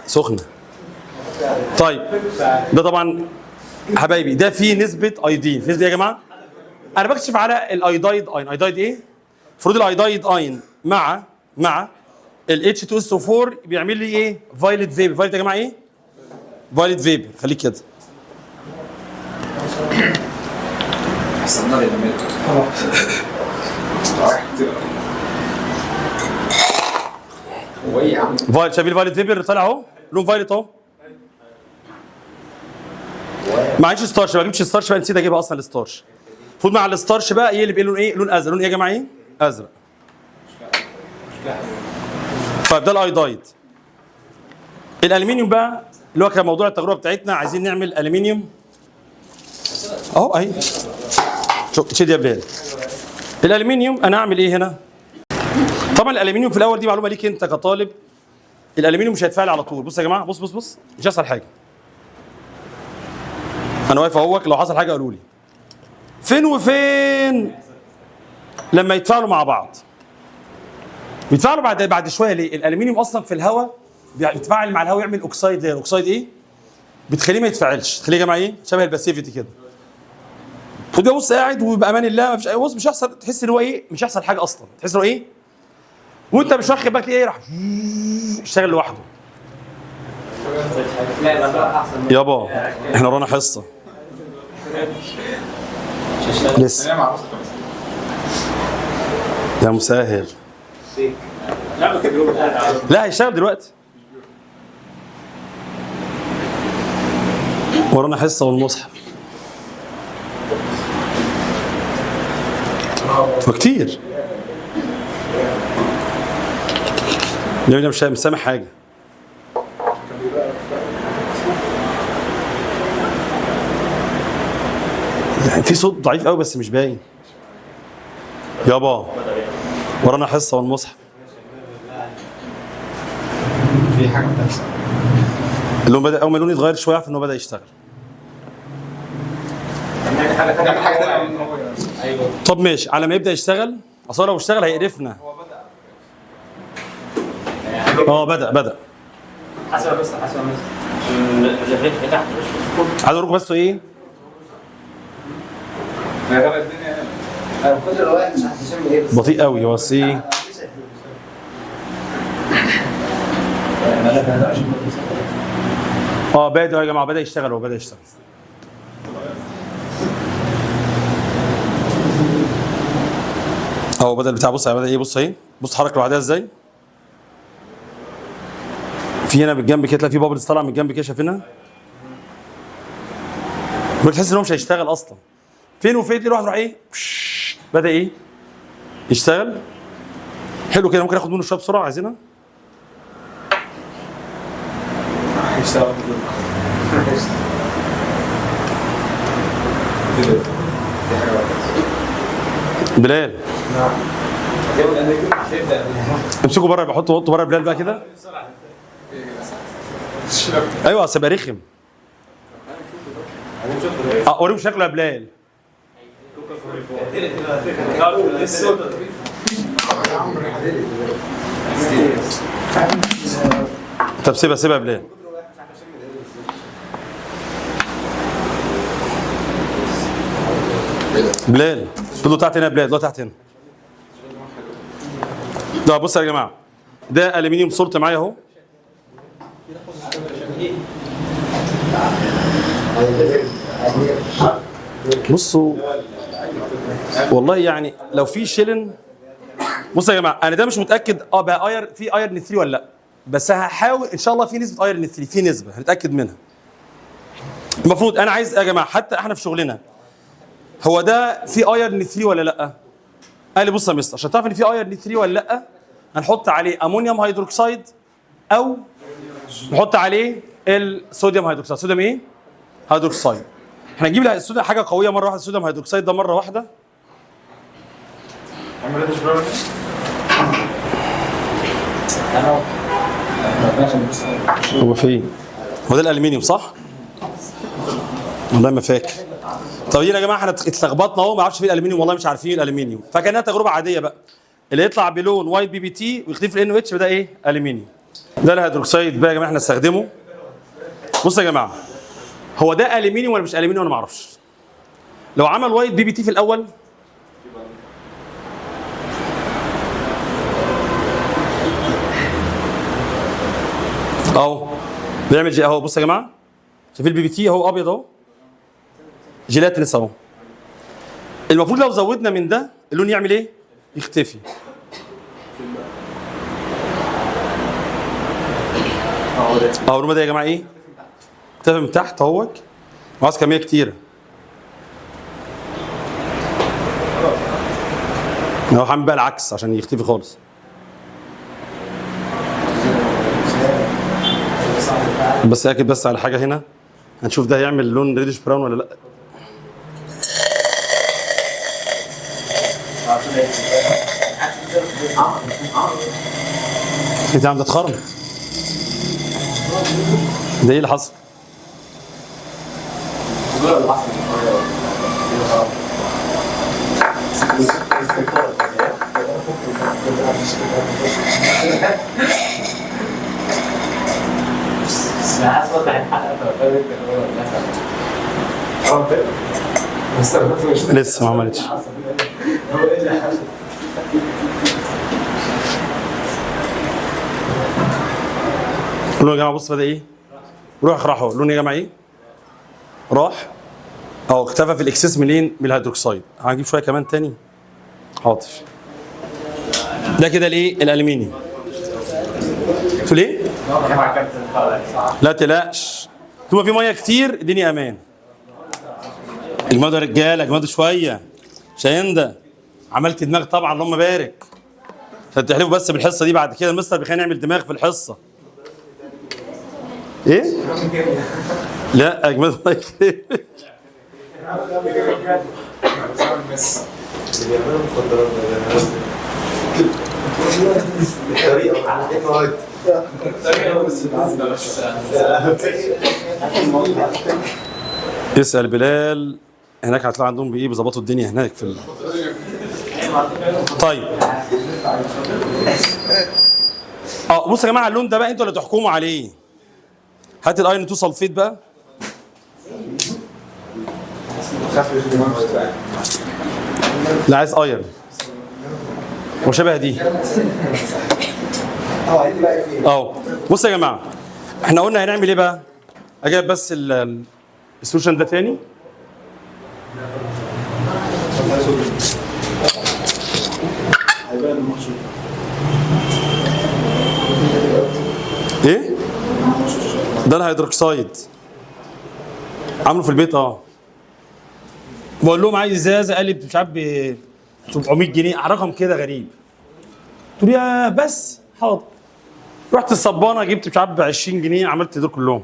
سخنه. طيب ده طبعا حبايبي ده فيه نسبه ايودين، في نسبه يا جماعه. انا بكشف على الايودايد اين. ايودايد ايه؟ المفروض الايودايد اين مع ال H2SO4 بيعمل لي ايه؟ فايلت فيبر. فايلت يا جماعه ايه؟ فايلت فيبر. خليك كده. احسن نار يا جماعه. هو ايه يا عم؟ فايلت، شايف الفايلت فيبر طالع اهو، لون فايلت اهو. معيش ستارش، ما جبتش ستارش بقى، نسيت اجيبها اصلا الستارش. المفروض مع الستارش بقى يقلب ايه؟ لون ايه؟ لون ازرق. لون ايه يا جماعه؟ ايه؟ ازرق. طيب ده الايودايد. الالومنيوم بقى اللي هو كان موضوع التجربه بتاعتنا، عايزين نعمل الومنيوم اهو اهي. شوف شد يا بلال. الالومنيوم انا اعمل ايه هنا؟ طبعا الالومنيوم في الاول دي معلومه ليك انت كطالب. الالومنيوم مش هيتفاعل على طول. بص يا جماعه، بص مش هيحصل حاجه. انا واقف اهوك، لو حصل حاجه قولوا لي. فين وفين لما يتفاعلوا مع بعض. بيتفاعلوا بعد شويه. ليه؟ الالومنيوم اصلا في الهواء بيتفاعل مع الهواء، يعمل اوكسايد. ليه؟ الاوكسايد ايه؟ بتخليه ما يتفاعلش، تخليه يا جماعه ايه؟ شبه الباسيفيتي كده. وده بص قاعد وبامان الله ما فيش اي، بص مش هيحصل، تحس ان هو ايه؟ مش هيحصل حاجه اصلا، تحس ان هو ايه؟ وانت مش واخد بالك ايه؟ راح يشتغل لوحده. يابا احنا ورانا حصه لسه يا مسهل. لا هيشتغل دلوقتي. ورانا حصه والمصحف وكتير. انا مش سامع حاجه. يعني في صوت ضعيف قوي بس مش باين. يابا ورانا حصه والمصحف. في حاجه بتحصل. اللون بدا، اول ما اللون يتغير شويه اعرف ان هو بدا يشتغل. طب ماشي، على ما يبدا يشتغل. اصل لو اشتغل هيقرفنا. بدا حسب بس عايز اروح بس ايه؟ كل الوقت مش هتشم ايه بس. بطيء قوي بس ايه؟ بدا يا جماعه، بدا يشتغل. هو بدا يشتغل. اهو بدا البتاع. بص بدا ايه؟ بص اهي، بص اتحرك لوحدها ازاي. في هنا بالجنب كده تلاقي في بابلز طالعه من الجنب كده، شايفينها؟ بتحس ان هو مش هيشتغل اصلا. فين وفين تلاقي واحد راح ايه؟ بدا ايه؟ يشتغل. حلو كده. ممكن اخد منه شويه بسرعه عايزينها. يشتغل في حاجه بلال امسكوا بره، بحطوا بره بلال بقى كده. ايوه اصل يبقى رخم. وريهم شكله يا بلال. طب سيبها يا بلال. بلال خدوا تحت هنا يا بلال، تحت هنا. ده بص يا جماعه، ده الومنيوم صورته معايا اهو. بصوا والله يعني لو في شيلن. بصوا يا جماعه انا ده مش متاكد بقى اير في ايرن 3 ولا لا، بس هحاول ان شاء الله في نسبه ايرن 3، في نسبه هنتاكد منها. المفروض انا عايز يا جماعه حتى احنا في شغلنا، هو ده في ايرن 3 ولا لا؟ قال لي بص يا مستر، عشان تعرف ان في ايرن 3 ولا لا هنحط عليه امونيوم هيدروكسيد او نحط عليه الصوديوم هيدروكسيد. صوديوم ايه؟ هيدروكسيد. احنا نجيب الصوديوم حاجه قويه مره واحده، الصوديوم هيدروكسيد ده مره واحده. هو فين؟ هو ده الالومنيوم صح؟ والله ما فاكر. طب يا جماعه احنا اتلخبطنا اهو، ما اعرفش فين الالومنيوم، والله مش عارفين الالومنيوم، فكانها تجربه عاديه بقى. اللي يطلع بلون وايت بي بي تي ويختفي في الان او اتش ده ايه؟ الومنيوم. ده الهيدروكسيد بقى يا جماعه احنا نستخدمه. بصوا يا جماعه، هو ده الومنيوم ولا مش الومنيوم انا ما اعرفش. لو عمل وايت بي بي تي في الاول اهو بيعمل جي اهو. بصوا يا جماعه شايفين البي بي تي اهو ابيض اهو، جيلاتينس اهو. المفروض لو زودنا من ده اللون يعمل ايه؟ يختفي. اهو الرمى ده يا جماعه ايه؟ اختفى من تحت اهوت، وعايز كميه كتيره. اهو هعمل بقى العكس عشان يختفي خالص. بس اكد بس على حاجه هنا، هنشوف ده هيعمل لون ريدش براون ولا لا. انت عم تتخرم. ده ايه اللي حصل؟ لسه ما عملتش. قولوا يا جماعه بص بدا ايه؟ روح راحوا لون يا جماعه ايه؟ راح اهو اختفى في الاكسس منين؟ من الهيدروكسيد. هنجيب شويه كمان تاني. حاضر. ده كده الايه؟ الالومنيوم. تقول ايه؟ لا تقلقش، طول ما في ميه كتير الدنيا امان. اجمدوا يا رجاله، اجمدوا شويه. شاهين عملت دماغ طبعا، اللهم بارك. عشان تحلفوا بس بالحصه دي بعد كده المستر بيخلينا نعمل دماغ في الحصه. ايه؟ لا اجمدوا الله يكرمك. اسأل بلال هناك، هتلاقي عندهم بايه بيظبطوا الدنيا هناك في طيب بصوا يا جماعه اللون ده بقى انتوا اللي تحكموا عليه. هات الايرون 2 سلفيت بقى. لا عايز ايرون وشبه دي اهو. بصوا يا جماعه احنا قلنا هنعمل ايه بقى؟ اجيب بس السولوشن ده تاني. ايه؟ ده الهيدروكسيد عامله في البيت بقول لهم عايز ازازه، قال لي مش عارف ب 700 جنيه، رقم كده غريب. قلت له يا بس حاضر. رحت الصبانه جبت مش عارف ب 20 جنيه، عملت دول كلهم.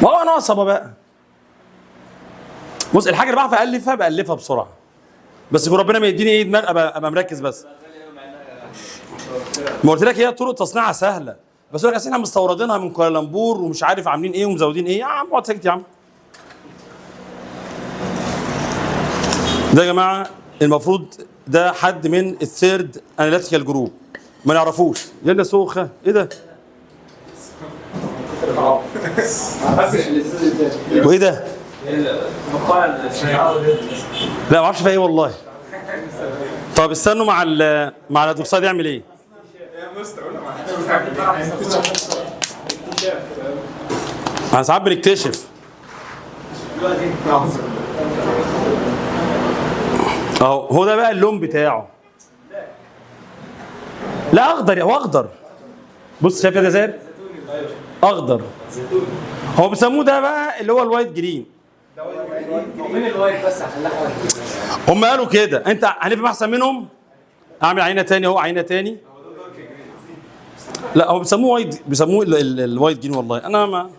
ما هو ناقصه بقى. بص الحاجه اللي بعرف الفها بالفها بسرعه. بس يكون ربنا ما يديني ايه دماغ ابقى مركز بس. ما قلت لك هي طرق تصنيعها سهله، بس يقول لك اصل احنا مستوردينها من كوالالمبور ومش عارف عاملين ايه ومزودين ايه. يا عم اقعد ساكت يا عم. ده يا جماعه المفروض ده حد من الثيرد اناليتيكال جروب ما نعرفوش. يلا سوخه ايه ده؟ وايه ده؟ المقالة لا ما اعرفش فيها ايه والله. طب استنوا مع الهيدروكسيد يعمل ايه؟ احنا ساعات بنكتشف اهو. هو ده بقى اللون بتاعه. لا اخضر، هو اخضر. بص شايف ده زي اخضر. هو بيسموه ده بقى اللي هو الوايت جرين. فين الوايت بس عشان احمد؟ هم قالوا كده. انت هنفهم احسن منهم؟ اعمل عينه تاني اهو، عينه تاني. لا هو بيسموه وايت، بيسموه الوايت جرين. والله انا ما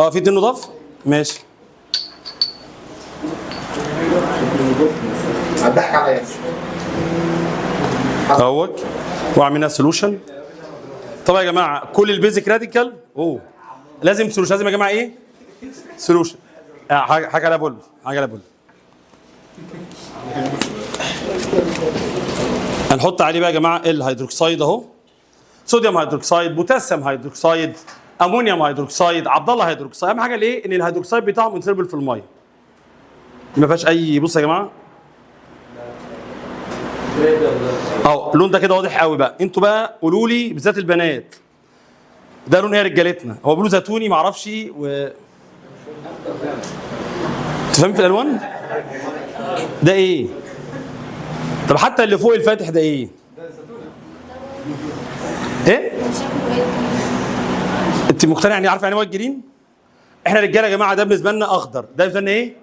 في اتنين نضاف ماشي. هتضحك عليا. اهوت واعملها سولوشن. طبعا يا جماعه كل البيزك راديكال لازم سولوشن. لازم يا جماعه ايه؟ سولوشن. حاجه على بول، حاجه على بول. هنحط عليه بقى يا جماعه الهيدروكسيد اهو. صوديوم هيدروكسيد، بوتاسيوم هيدروكسيد، امونيوم هيدروكسيد، عبد الله هيدروكسيد. اهم حاجه الايه؟ ان الهيدروكسيد بتاعهم انسيربل في الميه. ما فيهاش اي. بص يا جماعه اهو اللون ده كده واضح قوي بقى. انتوا بقى قولوا لي بالذات البنات ده لون ايه يا رجالتنا؟ هو بيقولوا زيتوني ما اعرفش تفهم في الالوان؟ ده ايه؟ طب حتى اللي فوق الفاتح ده ايه؟ ايه؟ انت مقتنع يعني عارف يعني وايت جرين؟ احنا رجاله يا جماعه ده بالنسبه لنا اخضر، ده بالنسبه لنا ايه؟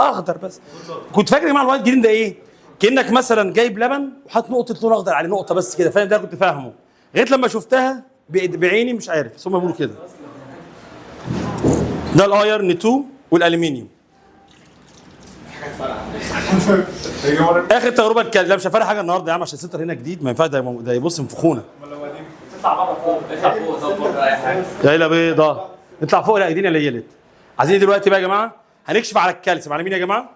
اخضر بس. كنت فاكر يا جماعه الوايت جرين ده ايه؟ كانك مثلا جايب لبن وحاطط نقطه لون اخضر عليه، نقطه بس كده، فاهم؟ ده كنت فاهمه لغايه لما شفتها بعيني مش عارف، بس هم بيقولوا كده. ده الايرن 2 والالومنيوم. اخر تجربه الكلب. لا مش هفرق حاجه النهارده يا عم عشان السنتر هنا جديد ما ينفعش. ده يبص منفخونه. تطلع بره فوق، اطلع فوق ظبط اي حاجه. يا ليله بيضه نطلع فوق. لا ايدينا ليلت. عايزين دلوقتي بقى يا جماعه هنكشف على الكالسيوم. على مين يا جماعه؟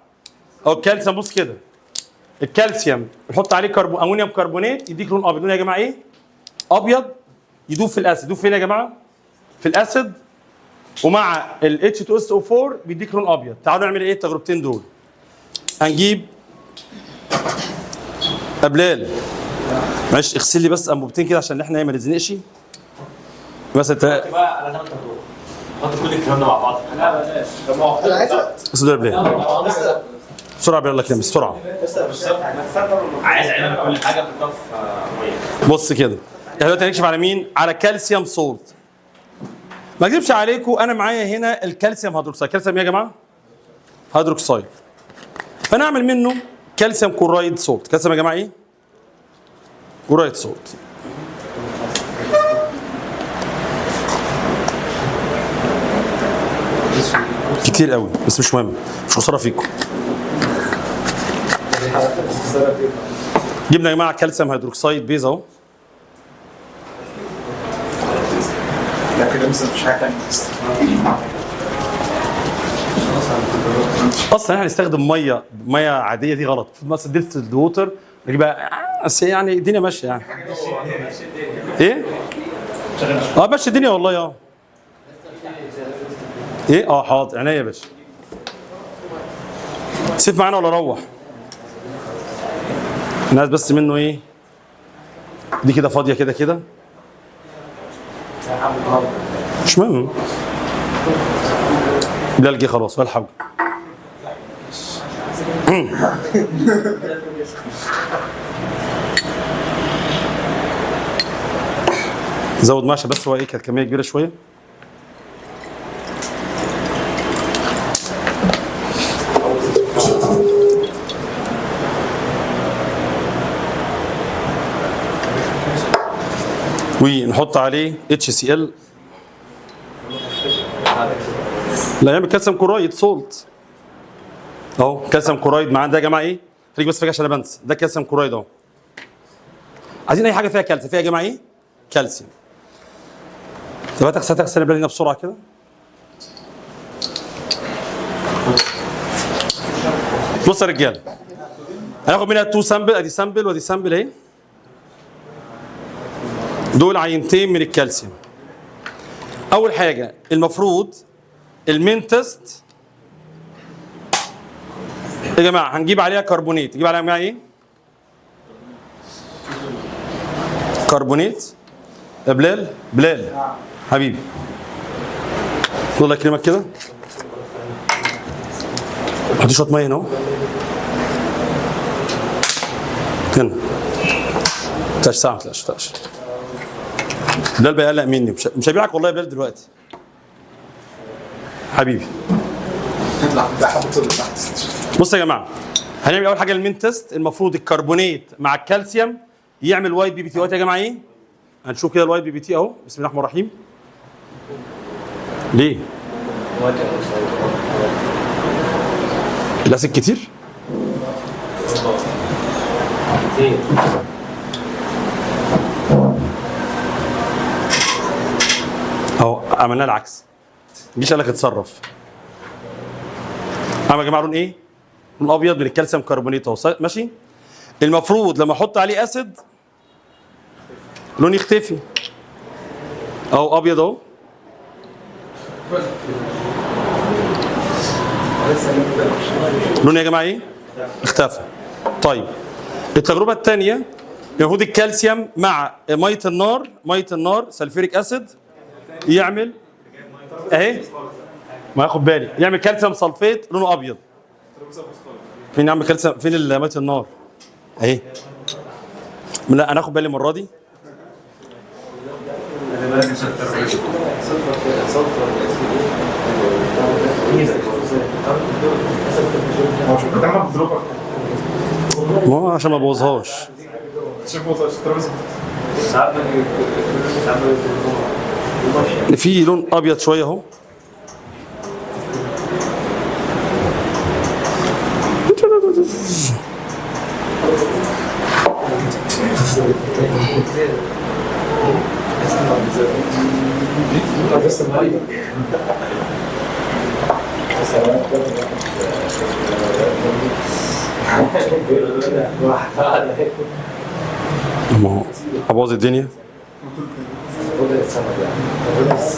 اهو الكالسيوم. بص كده الكالسيوم نحط عليه امونيوم كربونات يديك لون ابيض. لون يا جماعه ايه؟ ابيض يدوب في الاسيد. يدوب فين يا جماعه؟ في الاسيد. ومع ال H2SO4 بيديك لون ابيض. تعالوا نعمل ايه التجربتين دول. هنجيب ابلال معلش اغسل لي بس انبوبتين كده عشان احنا ما نزنقش. مثلا بقى على 3 دور. حط كل الكلام ده مع بعض. لا بلاش. طب ما هو اغسل يا ابلال بسرعه. يلا كده بسرعه. عايز علم كل حاجه بتضاف ميه. بص كده احنا دلوقتي هنكشف على مين؟ على كالسيوم سولت. ما اكذبش عليكم انا معايا هنا الكالسيوم هيدروكسيد. كالسيوم ايه يا جماعه؟ هيدروكسيد. فنعمل منه كالسيوم كورايد سولت. كالسيوم يا جماعه ايه؟ كورايد سولت. كتير قوي بس مش مهم، مش خساره فيكم. جبنا يا جماعه كالسيوم هيدروكسيد بيز اهو. لا كده مثلا مفيش حاجه ثانيه. اصلا احنا هنستخدم ميه عاديه دي غلط. مثلا ديستلد ووتر نجيبها بس يعني الدنيا ماشيه يعني. ايه؟ ماشي الدنيا والله. ايه؟ حاضر عينيا يا باشا. سيف معانا ولا روح؟ الناس بس منه ايه؟ دي كده فاضيه كده كده مش مهم. ده الجي خلاص ولا حاجه. زود ماشي بس هو ايه كانت كميه كبيره شويه. ونحط عليه HCl. لا يعمل كالسيوم كورايد سولت اهو. كالسيوم كورايد معانا ده يا جماعه ايه؟ خليك بس فاكر عشان انا بنسى. ده كالسيوم كلورايد اهو. عايزين اي حاجه فيها كالسيوم، فيها يا جماعه ايه؟ كالسيوم. طب هتغسل البلد بسرعه كده. بص يا رجاله، هناخد منها 2 سامبل، ادي سامبل وادي سامبل اهي. دول عينتين من الكالسيوم. اول حاجه المفروض المين تيست يا جماعه هنجيب عليها كربونيت. نجيب عليها ايه؟ كربونيت. يا بلال حبيبي، الله يكرمك كده. حط شويه ميه هنا اهو. هنا تلاش ساعه، تلاش بلال بيقلق مني، مش هبيعك والله يا بلال دلوقتي حبيبي. بص يا جماعه، هنعمل اول حاجه المين تيست. المفروض الكربونيت مع الكالسيوم يعمل وايت بي بي تي. وقت يا جماعه ايه؟ هنشوف كده الوايت بي بي تي اهو. بسم الله الرحمن الرحيم. ليه؟ الاسيد كتير؟ اهو عملنا العكس. مجيش قال لك اتصرف. عمل يا جماعه لون ايه؟ لون ابيض من الكالسيوم كربونيت اهو. ماشي؟ المفروض لما احط عليه اسيد لون يختفي اهو، ابيض اهو. لون يا جماعه ايه؟ اختفى. طيب التجربه الثانيه، المفروض الكالسيوم مع ميه النار سلفوريك اسيد يعمل اهي، ما ياخد بالي، يعمل كالسيوم سلفيت لونه ابيض. فين يعمل كالسيوم؟ فين ميه النار؟ اهي. لا انا اخد بالي المره دي. ما هو عشان ما ابوظهاش. في لون ابيض شويه اهو. ابوظ الدنيا.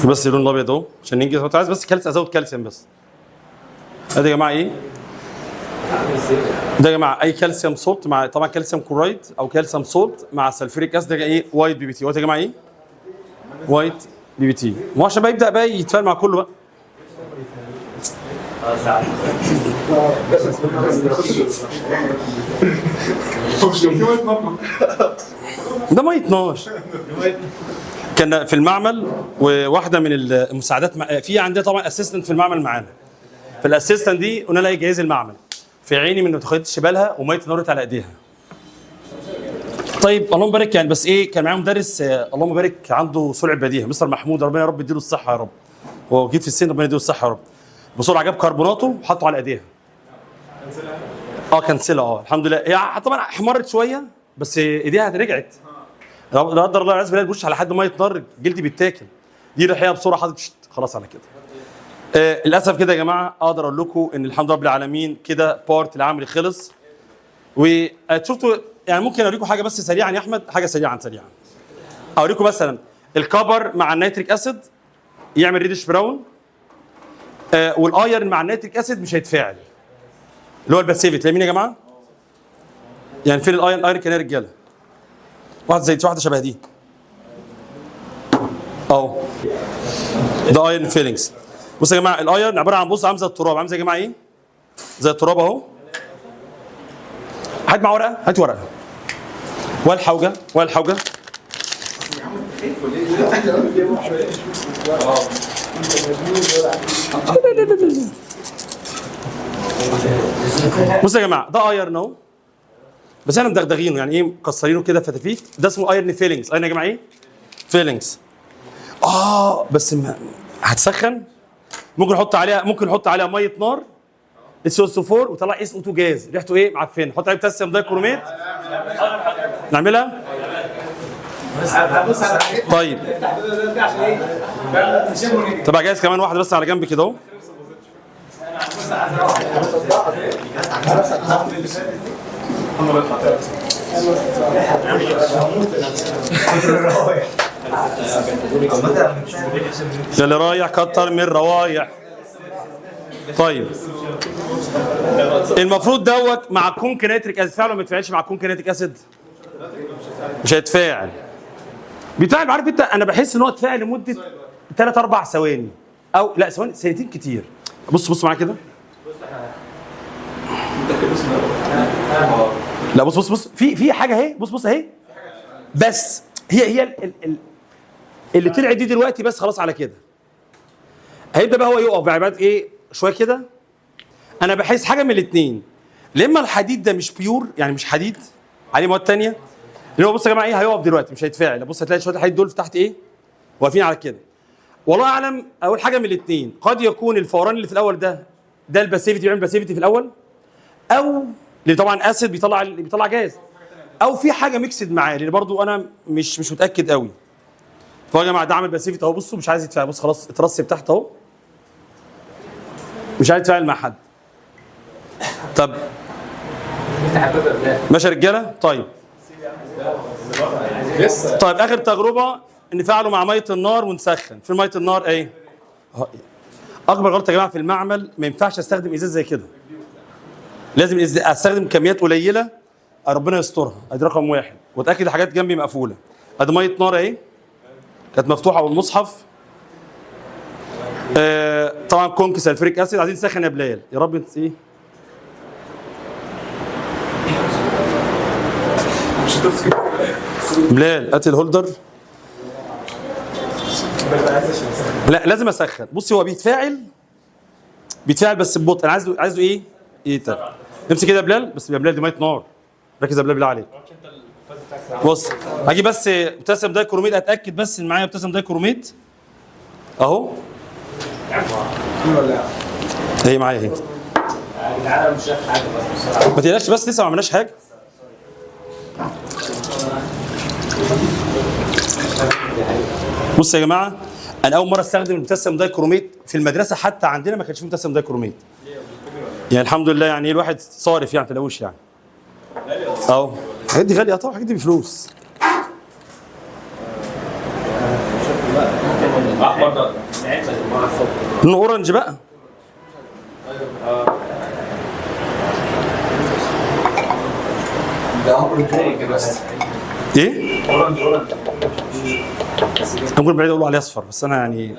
بس اللون الابيض اهو عشان ننجز. كنت عايز بس ازود كالسيوم بس. ادي يا جماعه ايه؟ ده يا جماعه اي كالسيوم سولت مع طبعا كالسيوم كلورايد او كالسيوم سولت مع سلفوريك اسيد. ده ايه؟ وايت بي بي تي. وايت يا جماعه ايه؟ وايت بي بي تي. ما هو عشان بقى يبدا بقى يتفاعل مع كله بقى. ده ميه نار. كان في المعمل وواحده من المساعدات في عندنا طبعا اسيستنت في المعمل معانا. فالاسيستنت دي قلنا لها ايه؟ جهاز المعمل. في عيني من ما تاخدش بالها وميه نورت على ايديها. طيب اللهم بارك يعني، بس ايه، كان معايا مدرس اللهم بارك عنده سرعه بديهه، مستر محمود، ربنا يا رب يديله الصحه يا رب. هو جيت في السن، ربنا يديله الصحه يا رب. بسرعه جاب كربوناته وحطه على ايديها. كنسلها الحمد لله. هي طبعا احمرت شويه بس ايديها رجعت. لا قدر الله، عايز بالله تبوش على حد ميه نار جلدي بيتاكل. دي الحقيقه بسرعه حاطط خلاص على كده. للاسف كده يا جماعه اقدر اقول لكم ان الحمد لله رب العالمين كده بارت العمل خلص. وشفتوا يعني ممكن اوريكم حاجه بس سريعا يا احمد، حاجه سريعا اوريكم مثلا الكبر مع النيتريك اسيد يعمل ريدش براون. والايرن مع النيتريك اسيد مش هيتفاعل، اللي هو الباسيفيت. مين يا جماعه؟ يعني فين الايرن كان يا رجاله؟ واحده شبه دي اهو. ده ايرن فيلينجز. بصوا يا جماعه الايرن عباره عن عامل زي التراب. عامل زي يا جماعه ايه؟ زي التراب اهو. هات مع ورقه، هات ورقه. والحوجه بصوا يا جماعه ده ايرن اهو، بس احنا مدغدغينه يعني ايه، مكسرينه كده فتافيت. ده اسمه ايرن فيلينجز. ايرن يا جماعه ايه؟ فيلينجز. بس هتسخن. ممكن نحط عليها ميه نار SO4 وطلع SO2 جاز ريحته ايه؟ معفنه. حط عليه بوتاسيوم دايكروميت نعملها. طيب تبقى جاهز كمان واحده بس على جنب كده اهو. اللي رايح كتر من الروايح. طيب المفروض دوت مع الكونكناتريك اسيد فعلا ما يتفاعلش مع الكونكناتريك اسيد؟ مش هيتفاعل. بيتفاعل. عارف انت انا بحس ان هو اتفاعل لمده 3 4 ثواني او لا ثواني ثانيتين كتير. بص معايا كده. لا بص في حاجه اهي. بص اهي. بس هي اللي طلعت دي دلوقتي بس خلاص على كده. هيبدا بقى هو يقف بعد ايه شويه كده. انا بحس حاجه من الاثنين. لما الحديد ده مش بيور يعني مش حديد عليه مواد ثانيه اللي هو بص يا جماعه ايه هيقف دلوقتي مش هيتفاعل. بص هتلاقي شويه الحديد دول تحت ايه واقفين على كده. والله اعلم اول حاجه من الاثنين. قد يكون الفوران اللي في الاول ده الباسيفيتي بيعمل باسيفيتي في الاول او اللي طبعا اسيد بيطلع جاز او في حاجه ميكسد معاه لان برضو انا مش متاكد قوي. فهو يا جماعه ده عامل باسيفيتي اهو. بصوا مش عايز يتفاعل. بص خلاص اترسب تحت اهو مش عايز يتفاعل مع حد. طب ماشي يا رجاله. طيب اخر تجربه نفعله مع ميه النار ونسخن. في ميه النار ايه اكبر غلطه يا جماعه في المعمل ما ينفعش استخدم ازاز زي كده. لازم استخدم كميات قليله ربنا يسترها. ادي رقم 1 واتاكد الحاجات جنبي مقفوله. ادي ميه نار اهي كانت مفتوحه والمصحف. طبعا كونك سلفريك اسيد. عايزين نسخن يا بلال يا رب انت ايه بلال هات الهولدر. لا لازم اسخن. بصي هو بيتفاعل بس ببطء. انا عايزه ايه تاني. امسك كده يا بلال. بس يا بلال دي ميه نار. ركز يا بلال بالله عليك. بص هاجي بس بوتاسيوم دايكروميت اتاكد بس ان معايا بوتاسيوم دايكروميت اهو. هي معايا اهي. ما تقلقش بس لسه ما عملناش حاجه. بص يا جماعه انا اول مره استخدم البوتاسيوم دايكروميت في المدرسه. حتى عندنا ما كانش فيه بوتاسيوم دايكروميت يعني الحمد لله. يعني الواحد صارف يعني تلاقوش يعني اهو. الحاجات دي غاليه طبعا. الحاجات دي بفلوس. لونه اورنج بقى. ايه؟ ممكن بعيد اقولوا عليه اصفر بس انا يعني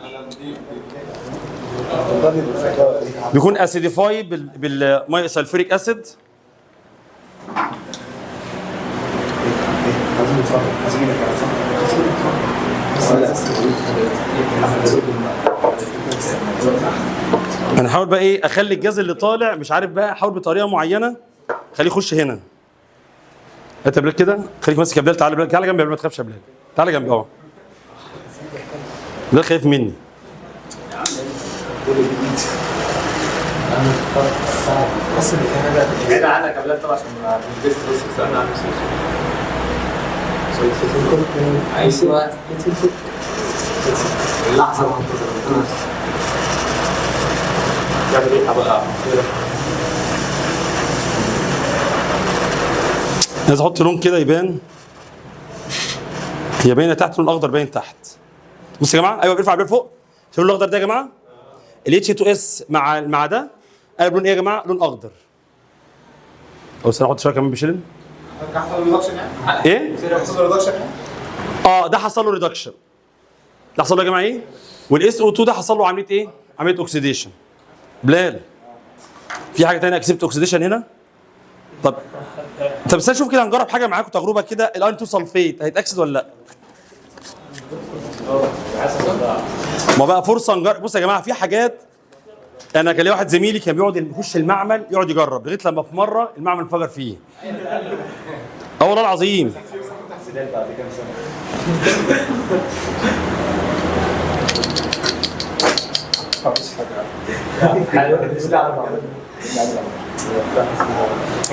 بيكون اسيديفاي بالماء سلفوريك اسيد. انا هحاول بقى ايه اخلي الجاز اللي طالع مش عارف بقى احاول بطريقه معينه خليه يخش هنا. انت بلال كده خليك ماسك يا بلال. تعالى بلال تعالى جنبي يا بلال ما تخافش يا بلال. تعالى جنبي اهو. بلال خايف مني. بعيد عنك يا بلال طبعا عشان ما تنزلش تستنى على ايوه اللحظه المنتظره تعمل ايه بقى. عايز احط لون كده يبان. هي باينه تحت. لون اخضر باين تحت. بصوا يا جماعه. ايوه بيرفع بير فوق. شوفوا اللون الاخضر ده يا جماعه. الاتش 2 اس مع ده قلب لون ايه يا جماعه؟ لون اخضر. او استنى احط شويه كمان بشيلن. حصل ريدكشن يعني؟ ايه؟ حصل ريدكشن يعني؟ ده حصل له ريدكشن. ده حصل له يا جماعه ايه؟ والاس او 2 ده حصل له عمليه ايه؟ عمليه اوكسيديشن. بلال في حاجه ثانيه اكسبت اوكسيديشن هنا. طب بس نشوف كده هنجرب حاجه معاكم تجربه كده. الايرون 2 سلفيت هيتاكسد ولا لا؟ ما بقى فرصه نجرب. بصوا يا جماعه في حاجات. انا كان لي واحد زميلي كان بيقعد يخش المعمل يقعد يجرب لغايه لما في مره المعمل انفجر فيه. والله العظيم.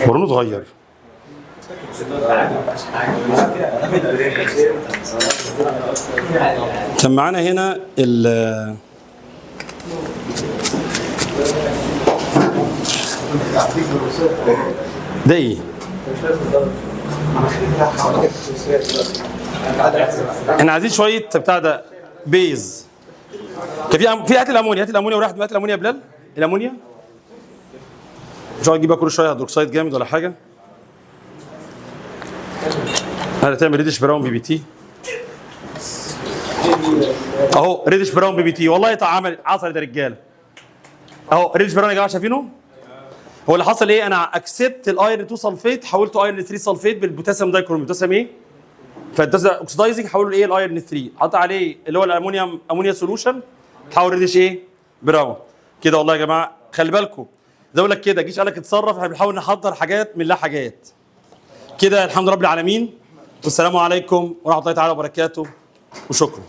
ورونه اتغير. كان معانا هنا ده ايه؟ احنا عايزين شويه بتاع ده بيز. كان في هات الامونيا، هات الامونيا وراحت هات الامونيا يا بلال. الامونيا مش هقعد اجيبها كل شويه هيدروكسيد جامد ولا حاجه. هتعمل ريدش براون بي بي تي اهو. ريدش براون بي بي تي والله عمل عصر ده رجاله اهو. ريدش براون يا جماعه شايفينه؟ هو اللي حصل ايه؟ انا اكسبت الايرن 2 سلفيت حولته ايرن 3 سلفيت بالبوتاسيوم دايكروم. بوتاسيوم ايه؟ فالبوتاسيوم اوكسدايزنج حوله لايه؟ الايرن 3 حط عليه اللي هو الامونيوم امونيا سولوشن تحول ريدش ايه؟ براون كده. والله يا جماعه خلي بالكم زي اقول لك كده جيش قال لك اتصرف. احنا بنحاول نحضر حاجات من لا حاجات كده. الحمد لله رب العالمين والسلام عليكم ورحمه الله تعالى وبركاته وشكرا.